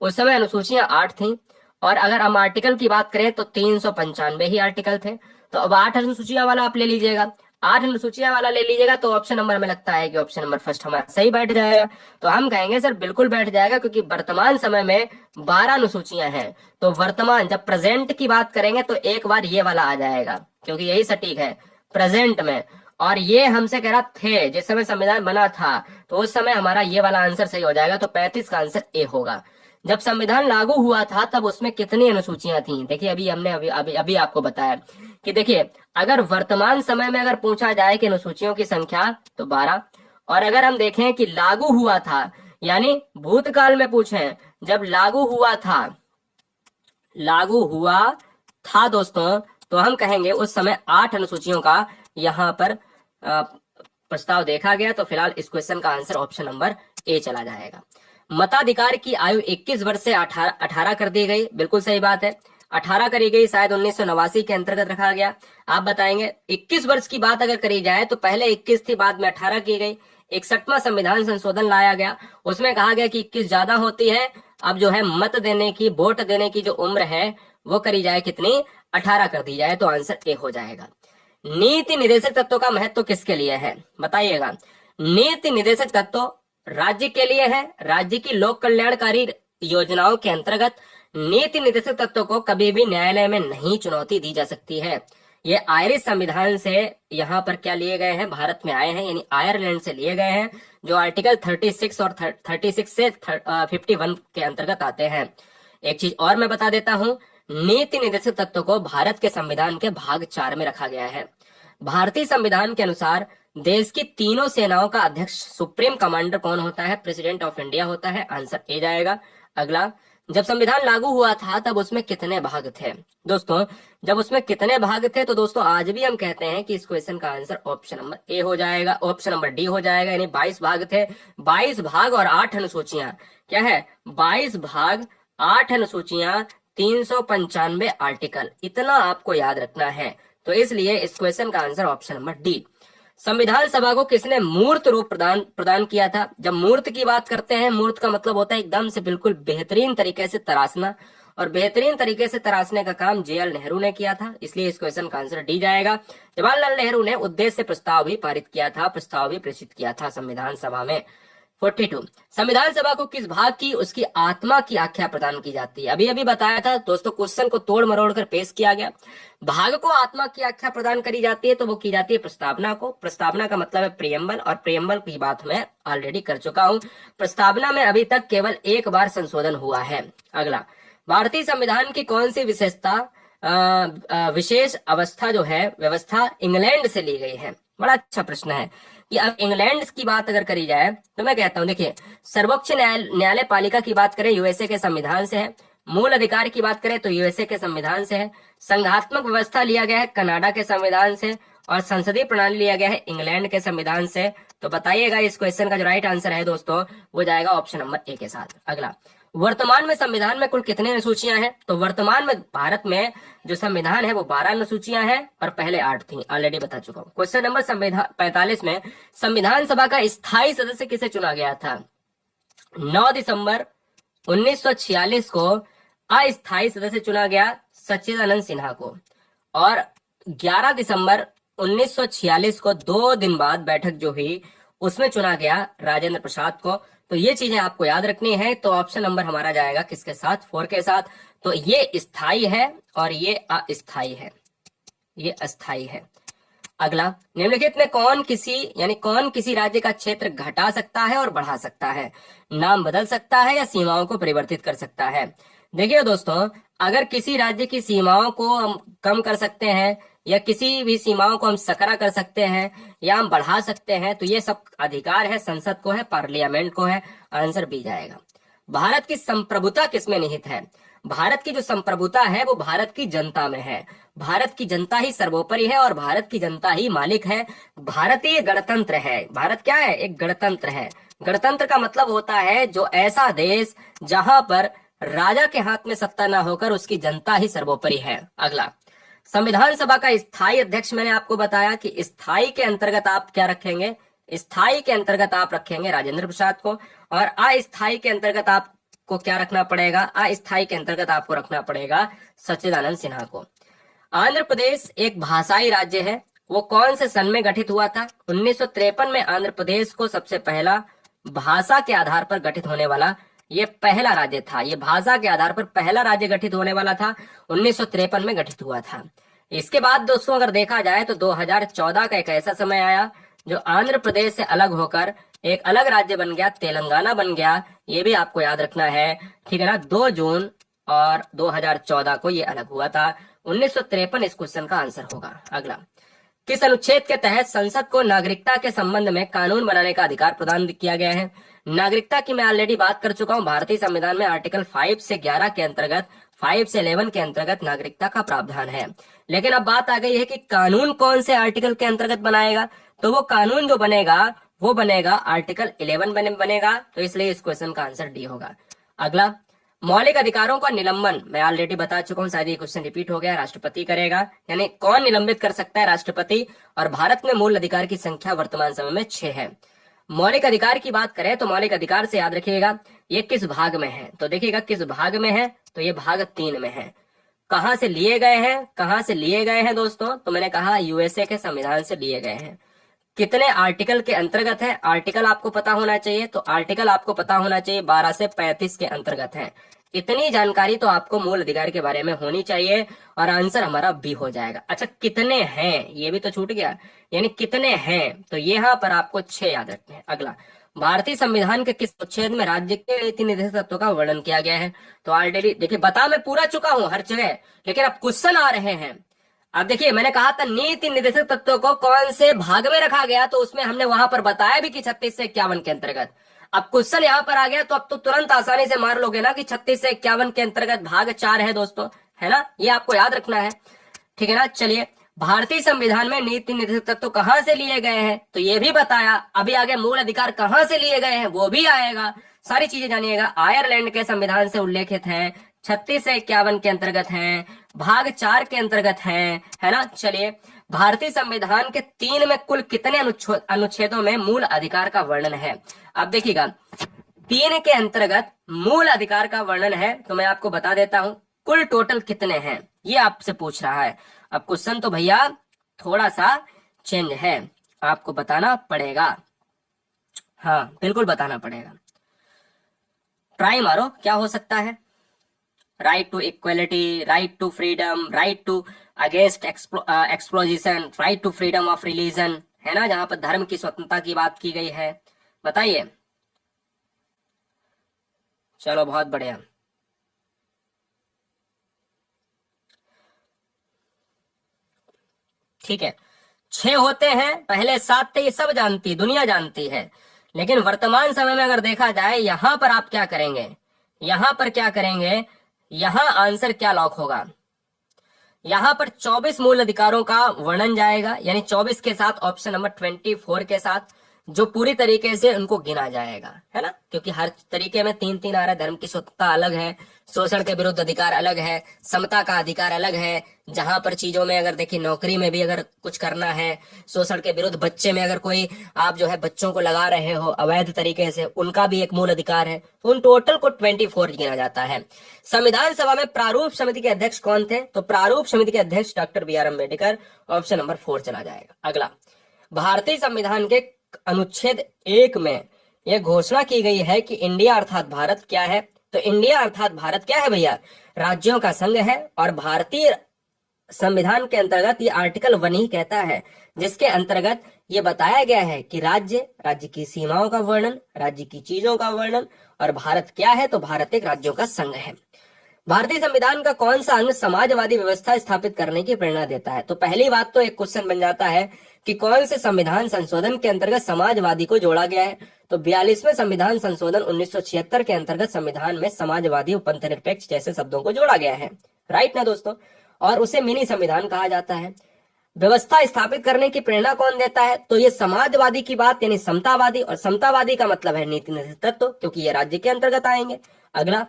उस समय अनुसूचियां 8 थी, और अगर हम आर्टिकल की बात करें तो 395 ही आर्टिकल थे। तो अब 8 अनुसूचियां वाला आप ले लीजिएगा, 8 अनुसूचियां वाला ले लीजिएगा, तो ऑप्शन नंबर में लगता है कि ऑप्शन नंबर फर्स्ट हमारा सही बैठ जाएगा। तो हम कहेंगे सर बिल्कुल बैठ जाएगा, क्योंकि वर्तमान समय में 12 अनुसूचियां हैं। तो वर्तमान जब प्रेजेंट की बात करेंगे तो एक बार ये वाला आ जाएगा, क्योंकि यही सटीक है प्रेजेंट में। और ये हमसे कह रहा थे जिस समय संविधान बना था, तो उस समय हमारा ये वाला आंसर सही हो जाएगा। तो 35 का आंसर ए होगा। जब संविधान लागू हुआ था तब उसमें कितनी अनुसूचियां थी? देखिए अभी हमने अभी आपको बताया कि देखिए अगर वर्तमान समय में अगर पूछा जाए कि अनुसूचियों की संख्या तो 12, और अगर हम देखें कि लागू हुआ था यानी भूतकाल में पूछें जब लागू हुआ था दोस्तों, तो हम कहेंगे उस समय 8 अनुसूचियों का यहाँ पर प्रस्ताव देखा गया। तो फिलहाल इस क्वेश्चन का आंसर ऑप्शन नंबर ए चला जाएगा। मताधिकार की आयु 21 वर्ष से 18 कर दी गई, बिल्कुल सही बात है। 18 करी गई, शायद 1989 के अंतर्गत रखा गया। आप बताएंगे 21 वर्ष की बात अगर करी जाए तो पहले 21 थी, बाद में 18 की गई। 61वां संविधान संशोधन लाया गया, उसमें कहा गया कि 21 ज्यादा होती है। अब जो है मत देने की, वोट देने की जो उम्र है वो करी जाए कितनी, 18 कर दी जाए। तो आंसर ए हो जाएगा। नीति निर्देशक तत्व का महत्व किसके लिए है? बताइएगा। नीति निर्देशक तत्व राज्य के लिए है। राज्य की लोक कल्याणकारी योजनाओं के अंतर्गत नीति निर्देशक तत्व को कभी भी न्यायालय में नहीं चुनौती दी जा सकती है। ये आयरिश संविधान से यहाँ पर क्या लिए गए हैं, भारत में आए हैं, यानी आयरलैंड से लिए गए हैं, जो आर्टिकल 36 और 36 से 51 के अंतर्गत आते हैं। एक चीज और मैं बता देता हूँ, नीति निर्देशक तत्व को भारत के संविधान के भाग 4 में रखा गया है। भारतीय संविधान के अनुसार देश की तीनों सेनाओं का अध्यक्ष सुप्रीम कमांडर कौन होता है? प्रेसिडेंट ऑफ इंडिया होता है। आंसर ए जाएगा। अगला, जब संविधान लागू हुआ था तब उसमें कितने भाग थे? दोस्तों जब उसमें कितने भाग थे तो दोस्तों आज भी हम कहते हैं कि इस क्वेश्चन का आंसर ऑप्शन नंबर ए हो जाएगा, ऑप्शन नंबर डी हो जाएगा, यानी 22 भाग थे। 22 भाग और 8 अनुसूचियां क्या है? 22 भाग 8 अनुसूचियां 395 आर्टिकल, इतना आपको याद रखना है। तो इसलिए इस क्वेश्चन का आंसर ऑप्शन नंबर डी। संविधान सभा को किसने मूर्त रूप प्रदान किया था? जब मूर्त की बात करते हैं, मूर्त का मतलब होता है एकदम से बिल्कुल बेहतरीन तरीके से तराशना, और बेहतरीन तरीके से तराशने का काम JL नेहरू ने किया था, इसलिए इस क्वेश्चन का आंसर डी जाएगा। जवाहरलाल नेहरू ने उद्देश्य प्रस्ताव भी पारित किया था, प्रस्ताव भी प्रेषित किया था संविधान सभा में। 42, संविधान सभा को किस भाग की उसकी आत्मा की आख्या प्रदान की जाती है? अभी अभी बताया था दोस्तों, क्वेश्चन को तोड़ मरोड़ कर पेश किया गया। भाग को आत्मा की आख्या प्रदान करी जाती है तो वो की जाती है प्रस्तावना को। प्रस्तावना का मतलब है प्रियम्बल, और प्रियम्बल की बात मैं ऑलरेडी कर चुका हूं। प्रस्तावना में अभी तक केवल एक बार संशोधन हुआ है। अगला, भारतीय संविधान की कौन सी विशेष अवस्था जो है व्यवस्था इंग्लैंड से ली गई है? बड़ा अच्छा प्रश्न है कि अब इंग्लैंड की बात अगर करी जाए तो मैं कहता हूं, देखिए, सर्वोच्च न्यायालय पालिका की बात करें USA के संविधान से है, मूल अधिकार की बात करें तो USA के संविधान से है, संघात्मक व्यवस्था लिया गया है कनाडा के संविधान से, और संसदीय प्रणाली लिया गया है इंग्लैंड के संविधान से। तो बताइएगा इस क्वेश्चन का जो राइट आंसर है दोस्तों वो जाएगा ऑप्शन नंबर ए के साथ। अगला, वर्तमान में संविधान में कुल कितने अनुसूचियां हैं? तो वर्तमान में भारत में जो संविधान है वो 12 अनुसूचियां हैं और पहले 8 थी, ऑलरेडी बता चुका हूं। क्वेश्चन नंबर 45 में संविधान सभा का स्थायी सदस्य किसे चुना गया था? 9 दिसंबर 1946 को अस्थायी सदस्य चुना गया सच्चिदानंद सिन्हा को, और 11 दिसंबर 1946 को 2 दिन बाद बैठक जो हुई उसमें चुना गया राजेंद्र प्रसाद को। तो ये चीजें आपको याद रखनी है। तो ऑप्शन नंबर हमारा जाएगा किसके साथ? 4 के साथ। तो ये स्थायी है और ये अस्थायी है, ये अस्थायी है। अगला, निम्नलिखित में कौन किसी राज्य का क्षेत्र घटा सकता है और बढ़ा सकता है? नाम बदल सकता है या सीमाओं को परिवर्तित कर सकता है? देखिए दोस्तों, अगर किसी राज्य की सीमाओं को हम कम कर सकते हैं या किसी भी सीमाओं को हम सकरा कर सकते हैं या हम बढ़ा सकते हैं, तो ये सब अधिकार है संसद को है, पार्लियामेंट को है। आंसर बी जाएगा। भारत की संप्रभुता किसमें निहित है? भारत की जो संप्रभुता है वो भारत की जनता में है। भारत की जनता ही सर्वोपरि है और भारत की जनता ही मालिक है। भारतीय गणतंत्र है। भारत क्या है? एक गणतंत्र है। गणतंत्र का मतलब होता है जो ऐसा देश जहां पर राजा के हाथ में सत्ता ना होकर उसकी जनता ही सर्वोपरि है। अगला, संविधान सभा का स्थायी अध्यक्ष मैंने आपको बताया कि स्थायी के अंतर्गत आप क्या रखेंगे? स्थायी के अंतर्गत आप रखेंगे राजेंद्र प्रसाद को, और अस्थायी के अंतर्गत आपको क्या रखना पड़ेगा? अस्थायी के अंतर्गत आपको रखना पड़ेगा सच्चिदानंद सिन्हा को। आंध्र प्रदेश एक भाषाई राज्य है, वो कौन से सन में गठित हुआ था? 1953 में आंध्र प्रदेश को सबसे पहला भाषा के आधार पर गठित होने वाला ये पहला राज्य था। ये भाषा के आधार पर पहला राज्य गठित होने वाला था, 1953 में गठित हुआ था। इसके बाद दोस्तों अगर देखा जाए तो 2014 का एक ऐसा समय आया जो आंध्र प्रदेश से अलग होकर एक अलग राज्य बन गया, तेलंगाना बन गया। ये भी आपको याद रखना है, ठीक है ना। 2 जून और 2014 को ये अलग हुआ था। 1953 इस क्वेश्चन का आंसर होगा। अगला, किस अनुच्छेद के तहत संसद को नागरिकता के संबंध में कानून बनाने का अधिकार प्रदान किया गया है? नागरिकता की मैं ऑलरेडी बात कर चुका हूं। भारतीय संविधान में आर्टिकल 5 से 11 के अंतर्गत, 5 से 11 के अंतर्गत नागरिकता का प्रावधान है। लेकिन अब बात आ गई है कि कानून कौन से आर्टिकल के अंतर्गत बनाएगा? तो वो कानून जो बनेगा वो बनेगा आर्टिकल 11 बनेगा। तो इसलिए इस क्वेश्चन का आंसर डी होगा। अगला, मौलिक अधिकारों का निलंबन मैं ऑलरेडी बता चुका हूं, शायद ये क्वेश्चन रिपीट हो गया। राष्ट्रपति करेगा, यानी कौन निलंबित कर सकता है? राष्ट्रपति। और भारत में मूल अधिकार की संख्या वर्तमान समय में 6 है। मौलिक अधिकार की बात करें तो मौलिक अधिकार से याद रखिएगा ये किस भाग में है? तो देखिएगा किस भाग में है, तो ये भाग 3 में है। कहां से लिए गए हैं? कहां से लिए गए हैं दोस्तों? तो मैंने कहा USA के संविधान से लिए गए हैं। कितने आर्टिकल के अंतर्गत है? आर्टिकल आपको पता होना चाहिए। तो आर्टिकल आपको पता होना चाहिए 12 से 35 के अंतर्गत है। इतनी जानकारी तो आपको मूल अधिकार के बारे में होनी चाहिए और आंसर हमारा बी हो जाएगा। अच्छा, कितने हैं ये भी तो छूट गया, यानी कितने हैं? तो यहाँ पर आपको 6 याद रखने हैं। अगला, भारतीय संविधान के किस अनुच्छेद में राज्य के नीति निर्देशक तत्वों का वर्णन किया गया है? तो ऑलरेडी देखिए बता मैं पूरा चुका हूं हर जगह, लेकिन अब क्वेश्चन आ रहे हैं। अब देखिए मैंने कहा था नीति निर्देशक तत्वों को कौन से भाग में रखा गया, तो उसमें हमने वहां पर बताया भी कि 36 से 51 के अंतर्गत। अब क्वेश्चन यहाँ पर आ गया तो अब तो तुरंत आसानी से मार लोगे ना कि 36 से 51 के अंतर्गत भाग 4 है दोस्तों, है ना। ये आपको याद रखना है, ठीक है ना। चलिए, भारतीय संविधान में नीति निर्देशक तत्व कहां से लिए गए हैं, तो ये भी बताया। अभी आगे मूल अधिकार कहां से लिए गए हैं वो भी आएगा, सारी चीजें जानिएगा। आयरलैंड के संविधान से उल्लेखित है, 36 से 51 के अंतर्गत हैं, भाग 4 के अंतर्गत हैं, है ना। चलिए, भारतीय संविधान के 3 में कुल कितने अनुच्छेदों में मूल अधिकार का वर्णन है? अब देखिएगा, 3 के अंतर्गत मूल अधिकार का वर्णन है, तो मैं आपको बता देता हूं कुल टोटल कितने हैं, ये आपसे पूछ रहा है। अब क्वेश्चन तो भैया थोड़ा सा चेंज है, आपको बताना पड़ेगा, हाँ बिल्कुल बताना पड़ेगा। ट्राई मारो, क्या हो सकता है? Right to equality, right to freedom, right to against exploitation, right to freedom of religion, है ना, जहां पर धर्म की स्वतंत्रता की बात की गई है। बताइए। चलो बहुत बढ़िया। ठीक है, 6 होते हैं, पहले 7 थे, ये सब जानती, दुनिया जानती है। लेकिन वर्तमान समय में अगर देखा जाए, यहां पर आप क्या करेंगे, यहां पर क्या करेंगे, यहां आंसर क्या लॉक होगा? यहां पर 24 मूल अधिकारों का वर्णन जाएगा, यानी 24 के साथ ऑप्शन नंबर 24 के साथ, जो पूरी तरीके से उनको गिना जाएगा, है ना, क्योंकि हर तरीके में 3-3 आ रहा है। धर्म की स्वतंत्रता अलग है, शोषण के विरुद्ध अधिकार अलग है, समता का अधिकार अलग है, जहां पर चीजों में अगर देखिए, नौकरी में भी अगर कुछ करना है, शोषण के विरुद्ध, बच्चे में अगर कोई आप जो है बच्चों को लगा रहे हो अवैध तरीके से, उनका भी एक मूल अधिकार है। तो उन टोटल को 24 गिना जाता है। संविधान सभा में प्रारूप समिति के अध्यक्ष कौन थे? तो प्रारूप समिति के अध्यक्ष doctor B R Ambedkar, option number 4 चला जाएगा। अगला, भारतीय संविधान के अनुच्छेद 1 में यह घोषणा की गई है कि इंडिया अर्थात भारत क्या है? तो इंडिया अर्थात भारत क्या है भैया? राज्यों का संघ है। और भारतीय संविधान के अंतर्गत ये आर्टिकल 1 ही कहता है, जिसके अंतर्गत ये बताया गया है कि राज्य की सीमाओं का वर्णन, राज्य की चीजों का वर्णन, और भारत क्या है? तो भारत एक राज्यों का संघ है। भारतीय संविधान का कौन सा अंग समाजवादी व्यवस्था स्थापित करने की प्रेरणा देता है? तो पहली बात तो एक क्वेश्चन बन जाता है कि कौन से संविधान संशोधन के अंतर्गत समाजवादी को जोड़ा गया है? तो 42वें संविधान संशोधन 1976 के अंतर्गत संविधान में समाजवादी, उपनिरपेक्ष जैसे शब्दों को जोड़ा गया है। राइट ना दोस्तों? और उसे मिनी संविधान कहा जाता है। व्यवस्था स्थापित करने की प्रेरणा कौन देता है? तो ये समाजवादी की बात, यानी समतावादी, और समतावादी का मतलब है नीति नेतृत्व, क्योंकि ये राज्य के अंतर्गत आएंगे। अगला,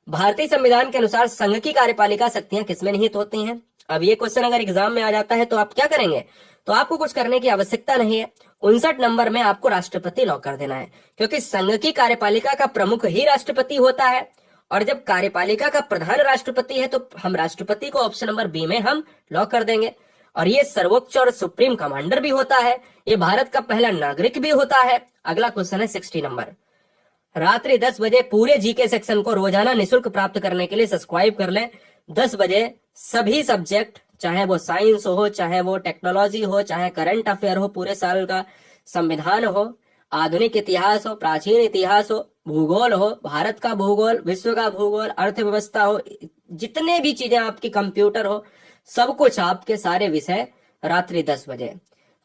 भारतीय संविधान के अनुसार संघ की कार्यपालिका शक्तियां किसमें निहित होती हैं? अब ये क्वेश्चन अगर एग्जाम में आ जाता है तो आप क्या करेंगे? तो आपको कुछ करने की आवश्यकता नहीं है। 59 नंबर में आपको राष्ट्रपति लॉक कर देना है, क्योंकि संघ की कार्यपालिका का प्रमुख ही राष्ट्रपति होता है। और जब कार्यपालिका का प्रधान राष्ट्रपति है, तो हम राष्ट्रपति को ऑप्शन नंबर बी में हम लॉक कर देंगे। और ये सर्वोच्च और सुप्रीम कमांडर भी होता है, ये भारत का पहला नागरिक भी होता है। अगला क्वेश्चन है 60 नंबर। रात्रि 10 बजे पूरे जीके सेक्शन को रोजाना निःशुल्क प्राप्त करने के लिए सब्सक्राइब कर लें। 10 बजे सभी सब्जेक्ट, चाहे वो साइंस हो, चाहे वो टेक्नोलॉजी हो, चाहे करंट अफेयर हो, पूरे साल का संविधान हो, आधुनिक इतिहास हो, प्राचीन इतिहास हो, भूगोल हो, भारत का भूगोल, विश्व का भूगोल, अर्थव्यवस्था हो, जितने भी चीजें आपकी, कंप्यूटर हो, सब कुछ आपके सारे विषय रात्रि 10 बजे।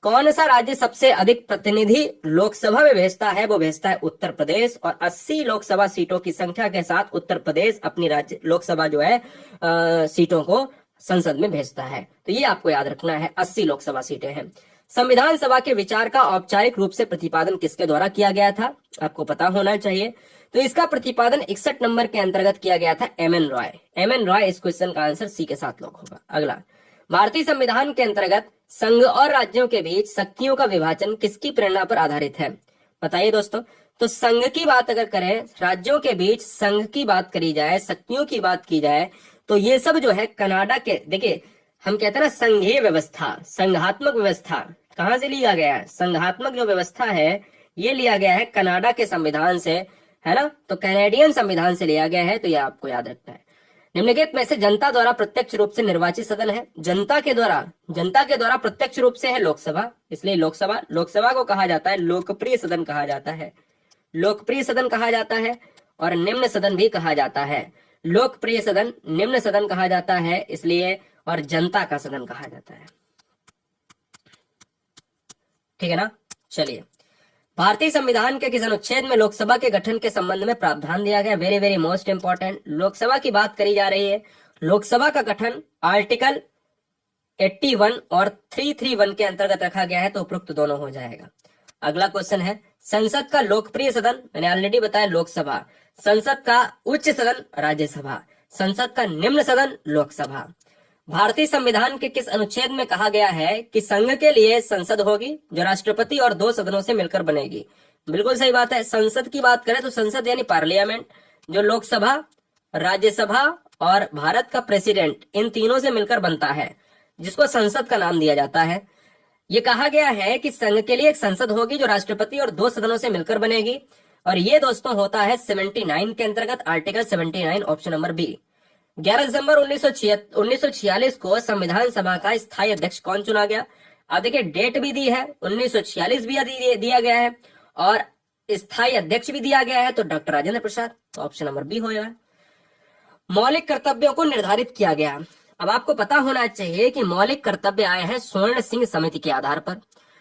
कौन सा राज्य सबसे अधिक प्रतिनिधि लोकसभा में भेजता है? वो भेजता है उत्तर प्रदेश। और 80 लोकसभा सीटों की संख्या के साथ उत्तर प्रदेश अपनी राज्य लोकसभा जो है सीटों को संसद में भेजता है। तो ये आपको याद रखना है, 80 लोकसभा सीटें हैं। संविधान सभा के विचार का औपचारिक रूप से प्रतिपादन किसके द्वारा किया गया था? आपको पता होना चाहिए। तो इसका प्रतिपादन 61 नंबर के अंतर्गत किया गया था, एम.एन. रॉय। एम.एन. रॉय, इस क्वेश्चन का आंसर सी के साथ लॉक होगा। अगला, भारतीय संविधान के अंतर्गत संघ और राज्यों के बीच शक्तियों का विभाजन किसकी प्रेरणा पर आधारित है? बताइए दोस्तों। तो संघ की बात अगर करें, राज्यों के बीच संघ की बात करी जाए, शक्तियों की बात की जाए, तो ये सब जो है कनाडा के, देखिए हम कहते हैं ना संघीय व्यवस्था, संघात्मक व्यवस्था कहां से लिया गया है? संघात्मक जो व्यवस्था है ये लिया गया है कनाडा के संविधान से, है ना। तो कैनेडियन संविधान से लिया गया है, तो ये आपको याद रखना है। निम्नलिखित में से जनता द्वारा प्रत्यक्ष रूप से निर्वाचित सदन है? जनता के द्वारा प्रत्यक्ष रूप से है लोकसभा, इसलिए लोकसभा को कहा जाता है लोकप्रिय सदन कहा जाता है, लोकप्रिय सदन कहा जाता है। और निम्न सदन भी कहा जाता है, लोकप्रिय सदन, निम्न सदन कहा जाता है इसलिए, और जनता का सदन कहा जाता है। ठीक है ना। चलिए, भारतीय संविधान के किस अनुच्छेद में लोकसभा के गठन के संबंध में प्रावधान दिया गया? Very very most important, Lok Sabha की बात करी जा रही है। लोकसभा का गठन आर्टिकल 81 और 331 के अंतर्गत रखा गया है, तो उपरोक्त दोनों हो जाएगा। अगला क्वेश्चन है, संसद का लोकप्रिय सदन, मैंने ऑलरेडी बताया लोकसभा। संसद का उच्च सदन राज्यसभा। संसद का निम्न सदन लोकसभा। भारतीय संविधान के किस अनुच्छेद में कहा गया है कि संघ के लिए संसद होगी जो राष्ट्रपति और 2 सदनों से मिलकर बनेगी? बिल्कुल सही बात है। संसद की बात करें तो संसद यानी पार्लियामेंट, जो लोकसभा, राज्यसभा और भारत का प्रेसिडेंट, इन तीनों से मिलकर बनता है, जिसको संसद का नाम दिया जाता है। ये कहा गया है कि संघ के लिए एक संसद होगी जो राष्ट्रपति और 2 सदनों से मिलकर बनेगी, और ये दोस्तों होता है 79 के अंतर्गत, आर्टिकल 79, ऑप्शन नंबर बी। 11 दिसंबर 1946 को संविधान सभा का स्थायी अध्यक्ष कौन चुना गया? अब देखिए, डेट भी दी है, 1946 भी दिया गया है और स्थायी अध्यक्ष भी दिया गया है, तो डॉक्टर राजेंद्र प्रसाद, तो ऑप्शन नंबर बी हो जाएगा। मौलिक कर्तव्यों को निर्धारित किया गया। अब आपको पता होना चाहिए कि मौलिक कर्तव्य आए हैं स्वर्ण सिंह समिति के आधार पर।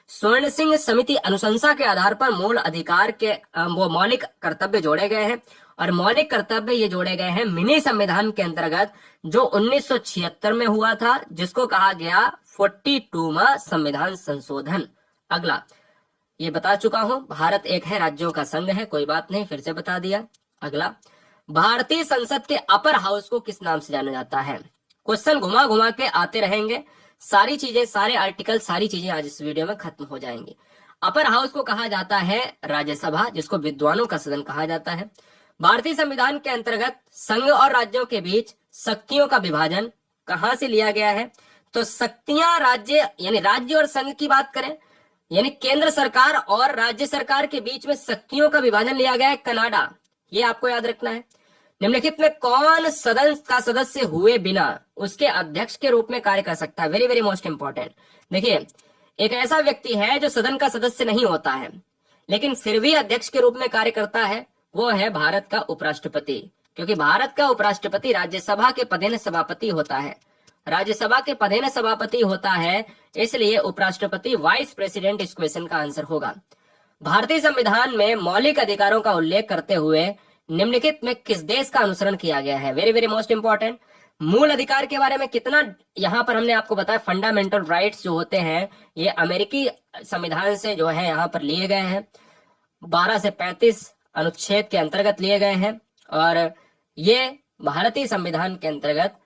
स्वर्ण सिंह समिति अनुशंसा के आधार पर मूल अधिकार के वो मौलिक कर्तव्य जोड़े गए हैं, और मौलिक कर्तव्य ये जोड़े गए हैं मिनी संविधान के अंतर्गत, जो 1976 में हुआ था, जिसको कहा गया 42वां संविधान संशोधन। अगला, ये बता चुका हूं, भारत एक है, राज्यों का संघ है, कोई बात नहीं, फिर से बता दिया। अगला, भारतीय संसद के अपर हाउस को किस नाम से जाना जाता है? क्वेश्चन घुमा घुमा के आते रहेंगे, सारी चीजें, सारे आर्टिकल, सारी चीजें आज इस वीडियो में खत्म हो जाएंगी। अपर हाउस को कहा जाता है राज्यसभा, जिसको विद्वानों का सदन कहा जाता है। भारतीय संविधान के अंतर्गत संघ और राज्यों के बीच शक्तियों का विभाजन कहां से लिया गया है? तो शक्तियां राज्य यानी राज्य और संघ की बात करें, यानी केंद्र सरकार और राज्य सरकार के बीच में शक्तियों का विभाजन लिया गया है कनाडा। ये आपको याद रखना है। निम्नलिखित में कौन सदन का सदस्य हुए बिना उसके अध्यक्ष के रूप में कार्य कर सकता है? Very very most important. देखिए, एक ऐसा व्यक्ति है जो सदन का सदस्य नहीं होता है लेकिन फिर भी अध्यक्ष के रूप में कार्य करता है, वो है भारत का उपराष्ट्रपति। क्योंकि भारत का उपराष्ट्रपति राज्यसभा के पदेन सभापति होता है, राज्यसभा के पदेन सभापति होता है, इसलिए उपराष्ट्रपति वाइस प्रेसिडेंट इस क्वेश्चन का आंसर होगा। भारतीय संविधान में मौलिक अधिकारों का उल्लेख करते हुए निम्नलिखित में किस देश का अनुसरण किया गया है? Very very most important. मूल अधिकार के बारे में कितना यहाँ पर हमने आपको बताया, फंडामेंटल राइट्स जो होते हैं ये अमेरिकी संविधान से जो है यहाँ पर लिए गए हैं, 12 से 35 अनुच्छेद के अंतर्गत लिए गए हैं, और ये भारतीय संविधान के अंतर्गत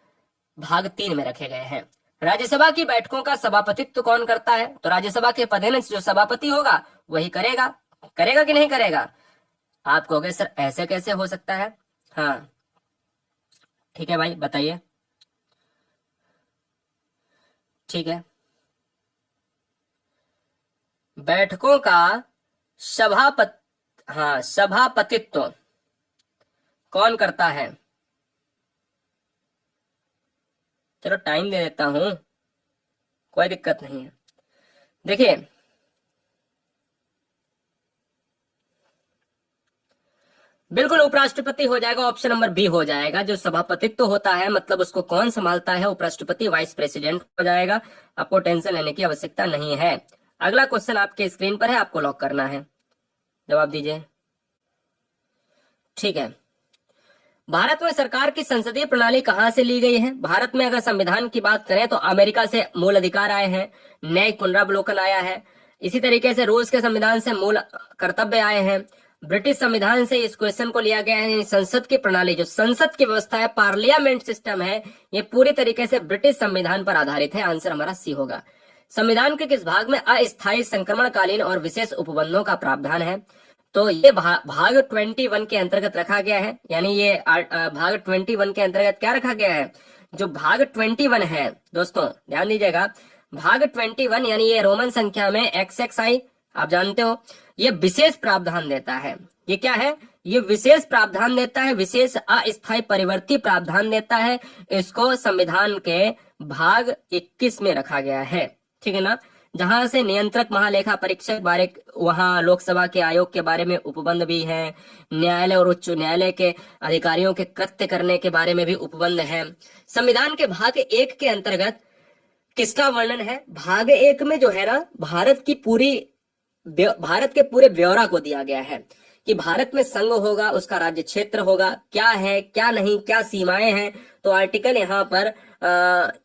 भाग 3 में रखे गए हैं। राज्यसभा की बैठकों का सभापतित्व कौन करता है? तो राज्यसभा के पदेन जो सभापति होगा वही करेगा। करेगा कि नहीं करेगा? आप कहोगे सर ऐसे कैसे हो सकता है? हाँ ठीक है भाई, बताइए। ठीक है, बैठकों का सभापतित्व कौन करता है? चलो टाइम दे देता हूं, कोई दिक्कत नहीं है। देखिए, बिल्कुल उपराष्ट्रपति हो जाएगा, ऑप्शन नंबर बी हो जाएगा। जो सभापतित्व होता है मतलब उसको कौन संभालता है? उपराष्ट्रपति, वाइस प्रेसिडेंट हो जाएगा। आपको टेंशन लेने की आवश्यकता नहीं है। अगला क्वेश्चन आपके स्क्रीन पर है, आपको लॉक करना है, जवाब दीजिए। ठीक है, भारत में सरकार की संसदीय प्रणाली कहां से ली गई है? भारत में अगर संविधान की बात करें तो अमेरिका से मूल अधिकार आए हैं, न्यायिक पुनरावलोकन आया है, इसी तरीके से रूस के संविधान से मूल कर्तव्य आए हैं, ब्रिटिश संविधान से इस क्वेश्चन को लिया गया है। संसद की प्रणाली, जो संसद की व्यवस्था है, पार्लियामेंट सिस्टम है, ये पूरी तरीके से ब्रिटिश संविधान पर आधारित है। आंसर हमारा सी होगा। संविधान के किस भाग में अस्थायी संक्रमणकालीन और विशेष उपबंधों का प्रावधान है? तो ये भाग 21 के अंतर्गत रखा गया है। यानी ये भाग 21 के अंतर्गत क्या रखा गया है? जो भाग 21 है दोस्तों, ध्यान दीजिएगा, भाग 21 यानी ये रोमन संख्या में XXI, आप जानते हो, ये विशेष प्रावधान देता है। ये क्या है? ये विशेष प्रावधान देता है, विशेष अस्थायी परिवर्ती प्रावधान देता है। इसको संविधान के भाग 21 में रखा गया है, ठीक है ना, जहां से नियंत्रक, महालेखा परीक्षक बारे, वहां लोकसभा के आयोग के बारे में उपबंध भी है, न्यायालय और उच्च न्यायालय के अधिकारियों के कृत्य करने के बारे में भी उपबंध है। संविधान के भाग 1 के अंतर्गत किसका वर्णन है? भाग 1 में जो है ना, भारत के पूरे ब्यौरा को दिया गया है कि भारत में संघ होगा, उसका राज्य क्षेत्र होगा, क्या है क्या नहीं, क्या सीमाएं हैं। तो आर्टिकल यहाँ पर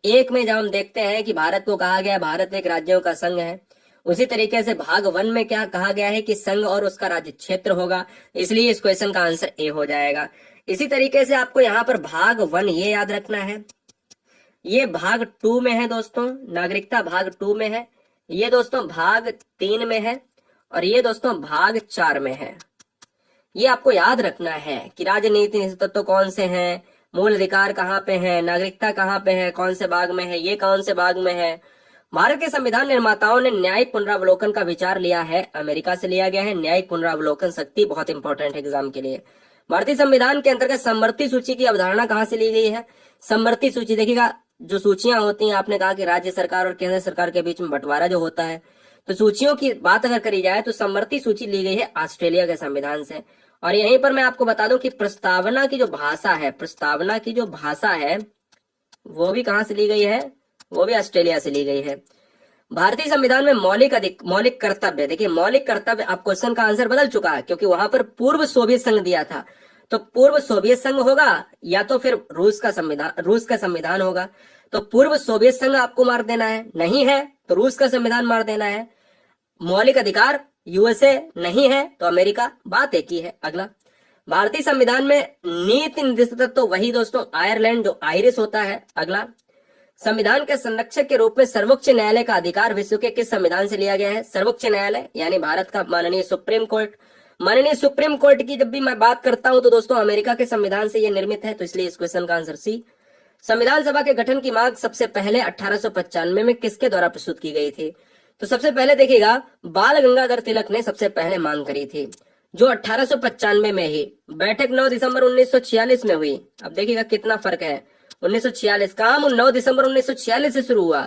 1 में जब हम देखते हैं कि भारत को कहा गया भारत एक राज्यों का संघ है, उसी तरीके से भाग 1 में क्या कहा गया है कि संघ और उसका राज्य क्षेत्र होगा। इसलिए इस क्वेश्चन का आंसर ए हो जाएगा। इसी तरीके से आपको यहाँ पर भाग 1 ये याद रखना है, ये भाग 2 में है दोस्तों, नागरिकता भाग 2 में है, ये दोस्तों भाग 3 में है, और ये दोस्तों भाग 4 में है। ये आपको याद रखना है कि राजनीति निहित तत्व कौन से हैं, मूल अधिकार कहाँ पे है, नागरिकता कहाँ पे है, कौन से भाग में है, ये कौन से भाग में है। भारत के संविधान निर्माताओं ने न्यायिक पुनरावलोकन का विचार लिया है, अमेरिका से लिया गया है। न्यायिक पुनरावलोकन शक्ति बहुत इंपॉर्टेंट है एग्जाम के लिए। भारतीय संविधान के अंतर्गत समवर्ती सूची की अवधारणा कहाँ से ली गई है? समवर्ती सूची देखिएगा, जो सूचियां होती हैं, आपने कहा कि राज्य सरकार और केंद्र सरकार के बीच में बंटवारा जो होता है, तो सूचियों की बात अगर करी जाए तो समवर्ती सूची ली गई है ऑस्ट्रेलिया के संविधान से। और यहीं पर मैं आपको बता दूं कि प्रस्तावना की जो भाषा है, प्रस्तावना की जो भाषा है वो भी कहां से ली गई है? वो भी ऑस्ट्रेलिया से ली गई है। भारतीय संविधान में मौलिक कर्तव्य, देखिए मौलिक कर्तव्य, आप क्वेश्चन का आंसर बदल चुका है क्योंकि वहां पर पूर्व सोवियत संघ दिया था, तो पूर्व सोवियत संघ होगा या तो फिर रूस का संविधान होगा। तो पूर्व सोवियत संघ आपको मार देना है, नहीं है तो रूस का संविधान मार देना है। मौलिक अधिकार यूएसए, नहीं है तो अमेरिका, बात एक ही है। अगला, भारतीय संविधान में नीति निर्देशित तो वही दोस्तों आयरलैंड जो आयरिश होता है। अगला, संविधान के संरक्षक के रूप में सर्वोच्च न्यायालय का अधिकार विश्व के किस संविधान से लिया गया है? सर्वोच्च न्यायालय यानी भारत का माननीय सुप्रीम कोर्ट। माननीय सुप्रीम कोर्ट की जब भी मैं बात करता हूं तो दोस्तों अमेरिका के संविधान से यह निर्मित है, तो इसलिए इस क्वेश्चन का आंसर सी। संविधान सभा के गठन की मांग सबसे पहले 1895 में किसके द्वारा प्रस्तुत की गई थी? तो सबसे पहले देखिएगा बाल गंगाधर तिलक ने सबसे पहले मांग करी थी, जो 1895 में ही। बैठक 9 दिसंबर 1946 में हुई। अब देखिएगा कितना फर्क है, 1946 काम 9 दिसंबर 1946 से शुरू हुआ,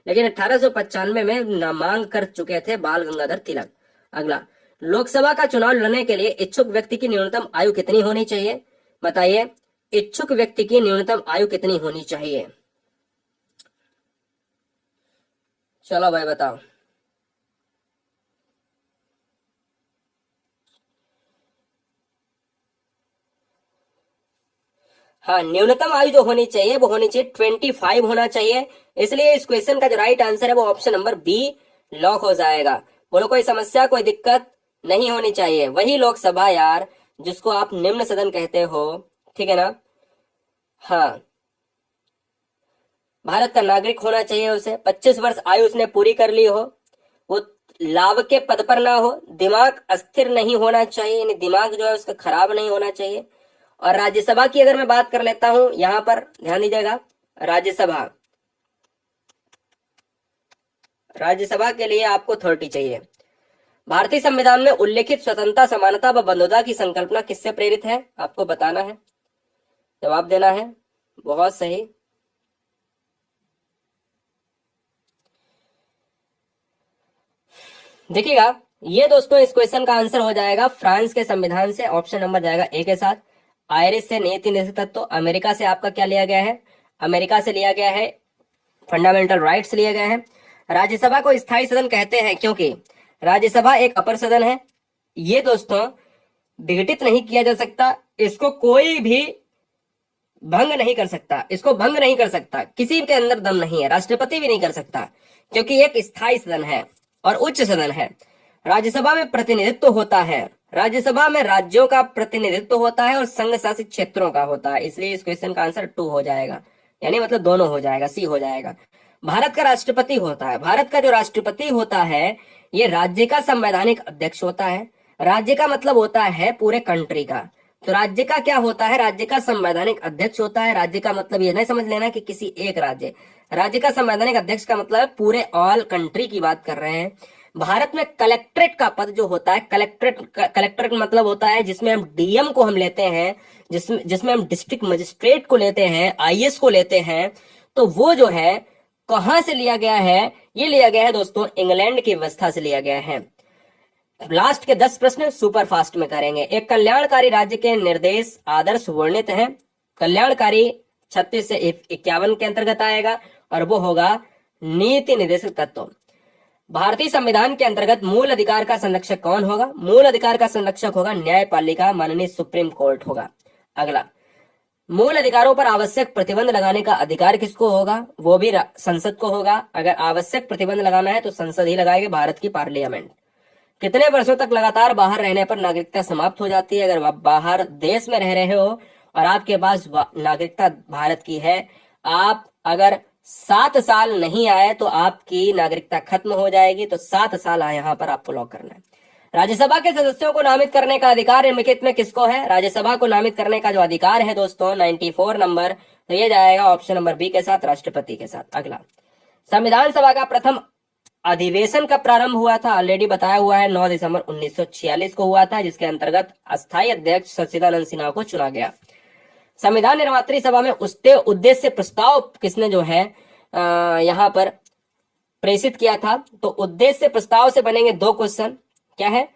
लेकिन 1895 में मांग कर चुके थे बाल गंगाधर तिलक। अगला, लोकसभा का चुनाव लड़ने के लिए इच्छुक व्यक्ति की न्यूनतम आयु कितनी होनी चाहिए? बताइए, इच्छुक व्यक्ति की न्यूनतम आयु कितनी होनी चाहिए? चलो भाई बताओ। हाँ, न्यूनतम आयु जो होनी चाहिए वो होनी चाहिए 25 होना चाहिए। इसलिए इस क्वेश्चन का जो राइट आंसर है वो ऑप्शन नंबर बी लॉक हो जाएगा। बोलो कोई समस्या, कोई दिक्कत नहीं होनी चाहिए। वही लोकसभा यार जिसको आप निम्न सदन कहते हो, ठीक है ना? हाँ, भारत का नागरिक होना चाहिए उसे, 25 वर्ष आयु उसने पूरी कर ली हो, वो लाभ के पद पर ना हो, दिमाग अस्थिर नहीं होना चाहिए, यानी दिमाग जो है उसका खराब नहीं होना चाहिए। और राज्यसभा की अगर मैं बात कर लेता हूं, यहां पर ध्यान दीजिएगा, राज्यसभा के लिए आपको अथॉरिटी चाहिए। भारतीय संविधान में उल्लेखित स्वतंत्रता, समानता व बंधुता की संकल्पना किससे प्रेरित है? आपको बताना है, जवाब देना है। बहुत सही। देखिएगा, ये दोस्तों इस क्वेश्चन का आंसर हो जाएगा फ्रांस के संविधान से, ऑप्शन नंबर जाएगा ए के साथ। आयरिश से नीति निर्देशित तत्व, अमेरिका से आपका क्या लिया गया है? अमेरिका से लिया गया है फंडामेंटल राइट्स लिए गए हैं। राज्यसभा को स्थायी सदन कहते हैं क्योंकि राज्यसभा एक अपर सदन है। ये दोस्तों विघटित नहीं किया जा सकता, इसको कोई भी भंग नहीं कर सकता, इसको भंग नहीं कर सकता, किसी के अंदर दम नहीं है, राष्ट्रपति भी नहीं कर सकता, क्योंकि एक स्थायी सदन है और उच्च सदन है। राज्यसभा में प्रतिनिधित्व होता है, राज्यसभा में राज्यों का प्रतिनिधित्व होता है और संघ शासित क्षेत्रों का होता है, इसलिए इस क्वेश्चन का आंसर 2 हो जाएगा, यानी मतलब दोनों हो जाएगा, सी हो जाएगा। भारत का राष्ट्रपति होता है, भारत का जो राष्ट्रपति होता है ये राज्य का संवैधानिक अध्यक्ष होता है। राज्य का मतलब होता है पूरे कंट्री का, तो राज्य का क्या होता है? राज्य का संवैधानिक अध्यक्ष होता है। राज्य का मतलब ये नहीं समझ लेना कि किसी एक राज्य का संवैधानिक अध्यक्ष का मतलब पूरे ऑल कंट्री की बात कर रहे हैं। भारत में कलेक्ट्रेट का पद जो होता है, कलेक्टर का मतलब होता है जिसमें हम डीएम को हम लेते हैं, जिसमें हम डिस्ट्रिक्ट मजिस्ट्रेट को लेते हैं, आईएएस को लेते हैं, तो वो जो है कहां से लिया गया है? ये लिया गया है दोस्तों इंग्लैंड की व्यवस्था से लिया गया है। लास्ट के 10 प्रश्न सुपर फास्ट में करेंगे। एक कल्याणकारी राज्य के निर्देश आदर्श वर्णित हैं। कल्याणकारी 36 से 51 के अंतर्गत आएगा और वो होगा नीति निर्देशित तत्व। भारतीय संविधान के अंतर्गत मूल अधिकार का संरक्षक कौन होगा? मूल अधिकार का संरक्षक होगा न्यायपालिका, माननीय सुप्रीम कोर्ट होगा। अगला, मूल अधिकारों पर आवश्यक प्रतिबंध लगाने का अधिकार किसको होगा? वो भी संसद को होगा। अगर आवश्यक प्रतिबंध लगाना है तो संसद ही लगाएगी, भारत की पार्लियामेंट। कितने वर्षों तक लगातार बाहर रहने पर नागरिकता समाप्त हो जाती है? अगर आप बाहर देश में रह रहे हो और आपके पास नागरिकता भारत की है, आप अगर 7 साल नहीं आए तो आपकी नागरिकता खत्म हो जाएगी। तो 7 साल यहाँ पर आपको लॉक करना है। राज्यसभा के सदस्यों को नामित करने का अधिकार निम्नलिखित में किसको है? राज्यसभा को नामित करने का जो अधिकार है दोस्तों 94 नंबर, तो ये जाएगा ऑप्शन नंबर बी के साथ, राष्ट्रपति के साथ। अगला, संविधान सभा का प्रथम अधिवेशन कब प्रारंभ हुआ था? ऑलरेडी बताया हुआ है, 9 दिसंबर 1946 को हुआ था, जिसके अंतर्गत अस्थायी अध्यक्ष सच्चिदानंद सिन्हा को चुना गया। संविधान निर्मात्री सभा में उद्देश्य प्रस्ताव किसने जो है यहाँ पर प्रेषित किया था? तो उद्देश्य प्रस्ताव से बनेंगे 2 क्वेश्चन। क्या है?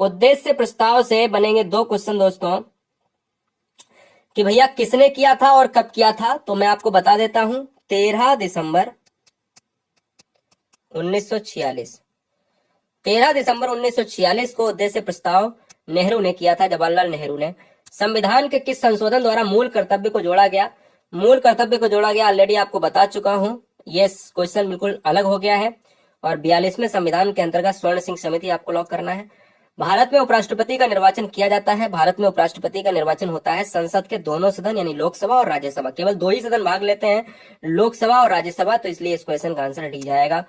उद्देश्य प्रस्ताव से बनेंगे 2 क्वेश्चन दोस्तों, कि भैया किसने किया था और कब किया था। तो मैं आपको बता देता हूं, 13 दिसंबर 1946। 13 दिसंबर 1946 को उद्देश्य प्रस्ताव नेहरू ने किया था, जवाहरलाल नेहरू ने। संविधान के किस संशोधन द्वारा मूल कर्तव्य को जोड़ा गया? मूल कर्तव्य को जोड़ा गया, ऑलरेडी आपको बता चुका हूं, ये क्वेश्चन बिल्कुल अलग हो गया है। और 42वें संविधान के अंतर्गत स्वर्ण सिंह समिति आपको लॉक करना है। भारत में उपराष्ट्रपति का निर्वाचन किया जाता है। भारत में उपराष्ट्रपति का निर्वाचन होता है संसद के दोनों सदन यानी लोकसभा और राज्यसभा, केवल 2 ही सदन भाग लेते हैं, लोकसभा और राज्यसभा, तो इसलिए इस क्वेश्चन का आंसर डी जाएगा।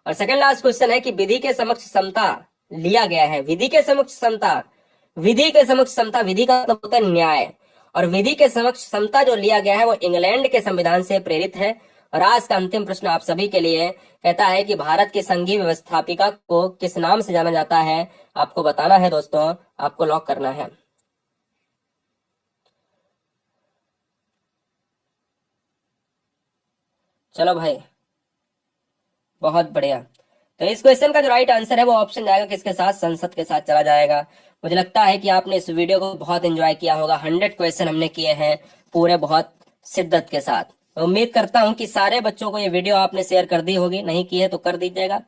और सेकंड लास्ट क्वेश्चन है कि विधि के समक्ष समता लिया गया है। विधि के समक्ष समता, विधि के समक्ष समता, विधि का मतलब होता है न्याय, और विधि के समक्ष समता जो लिया गया है वो इंग्लैंड के संविधान से प्रेरित है। और आज का अंतिम प्रश्न आप सभी के लिए कहता है कि भारत की संघीय व्यवस्थापिका को किस नाम से जाना जाता है? आपको बताना है दोस्तों, आपको लॉक करना है। चलो भाई, बहुत बढ़िया। तो इस क्वेश्चन का जो राइट आंसर है वो ऑप्शन जाएगा किसके साथ? संसद के साथ चला जाएगा। मुझे लगता है कि आपने इस वीडियो को बहुत एंजॉय किया होगा। 100 क्वेश्चन हमने किए हैं पूरे बहुत शिद्दत के साथ। उम्मीद करता हूं कि सारे बच्चों को ये वीडियो आपने शेयर कर दी होगी, नहीं की है तो कर दीजिएगा।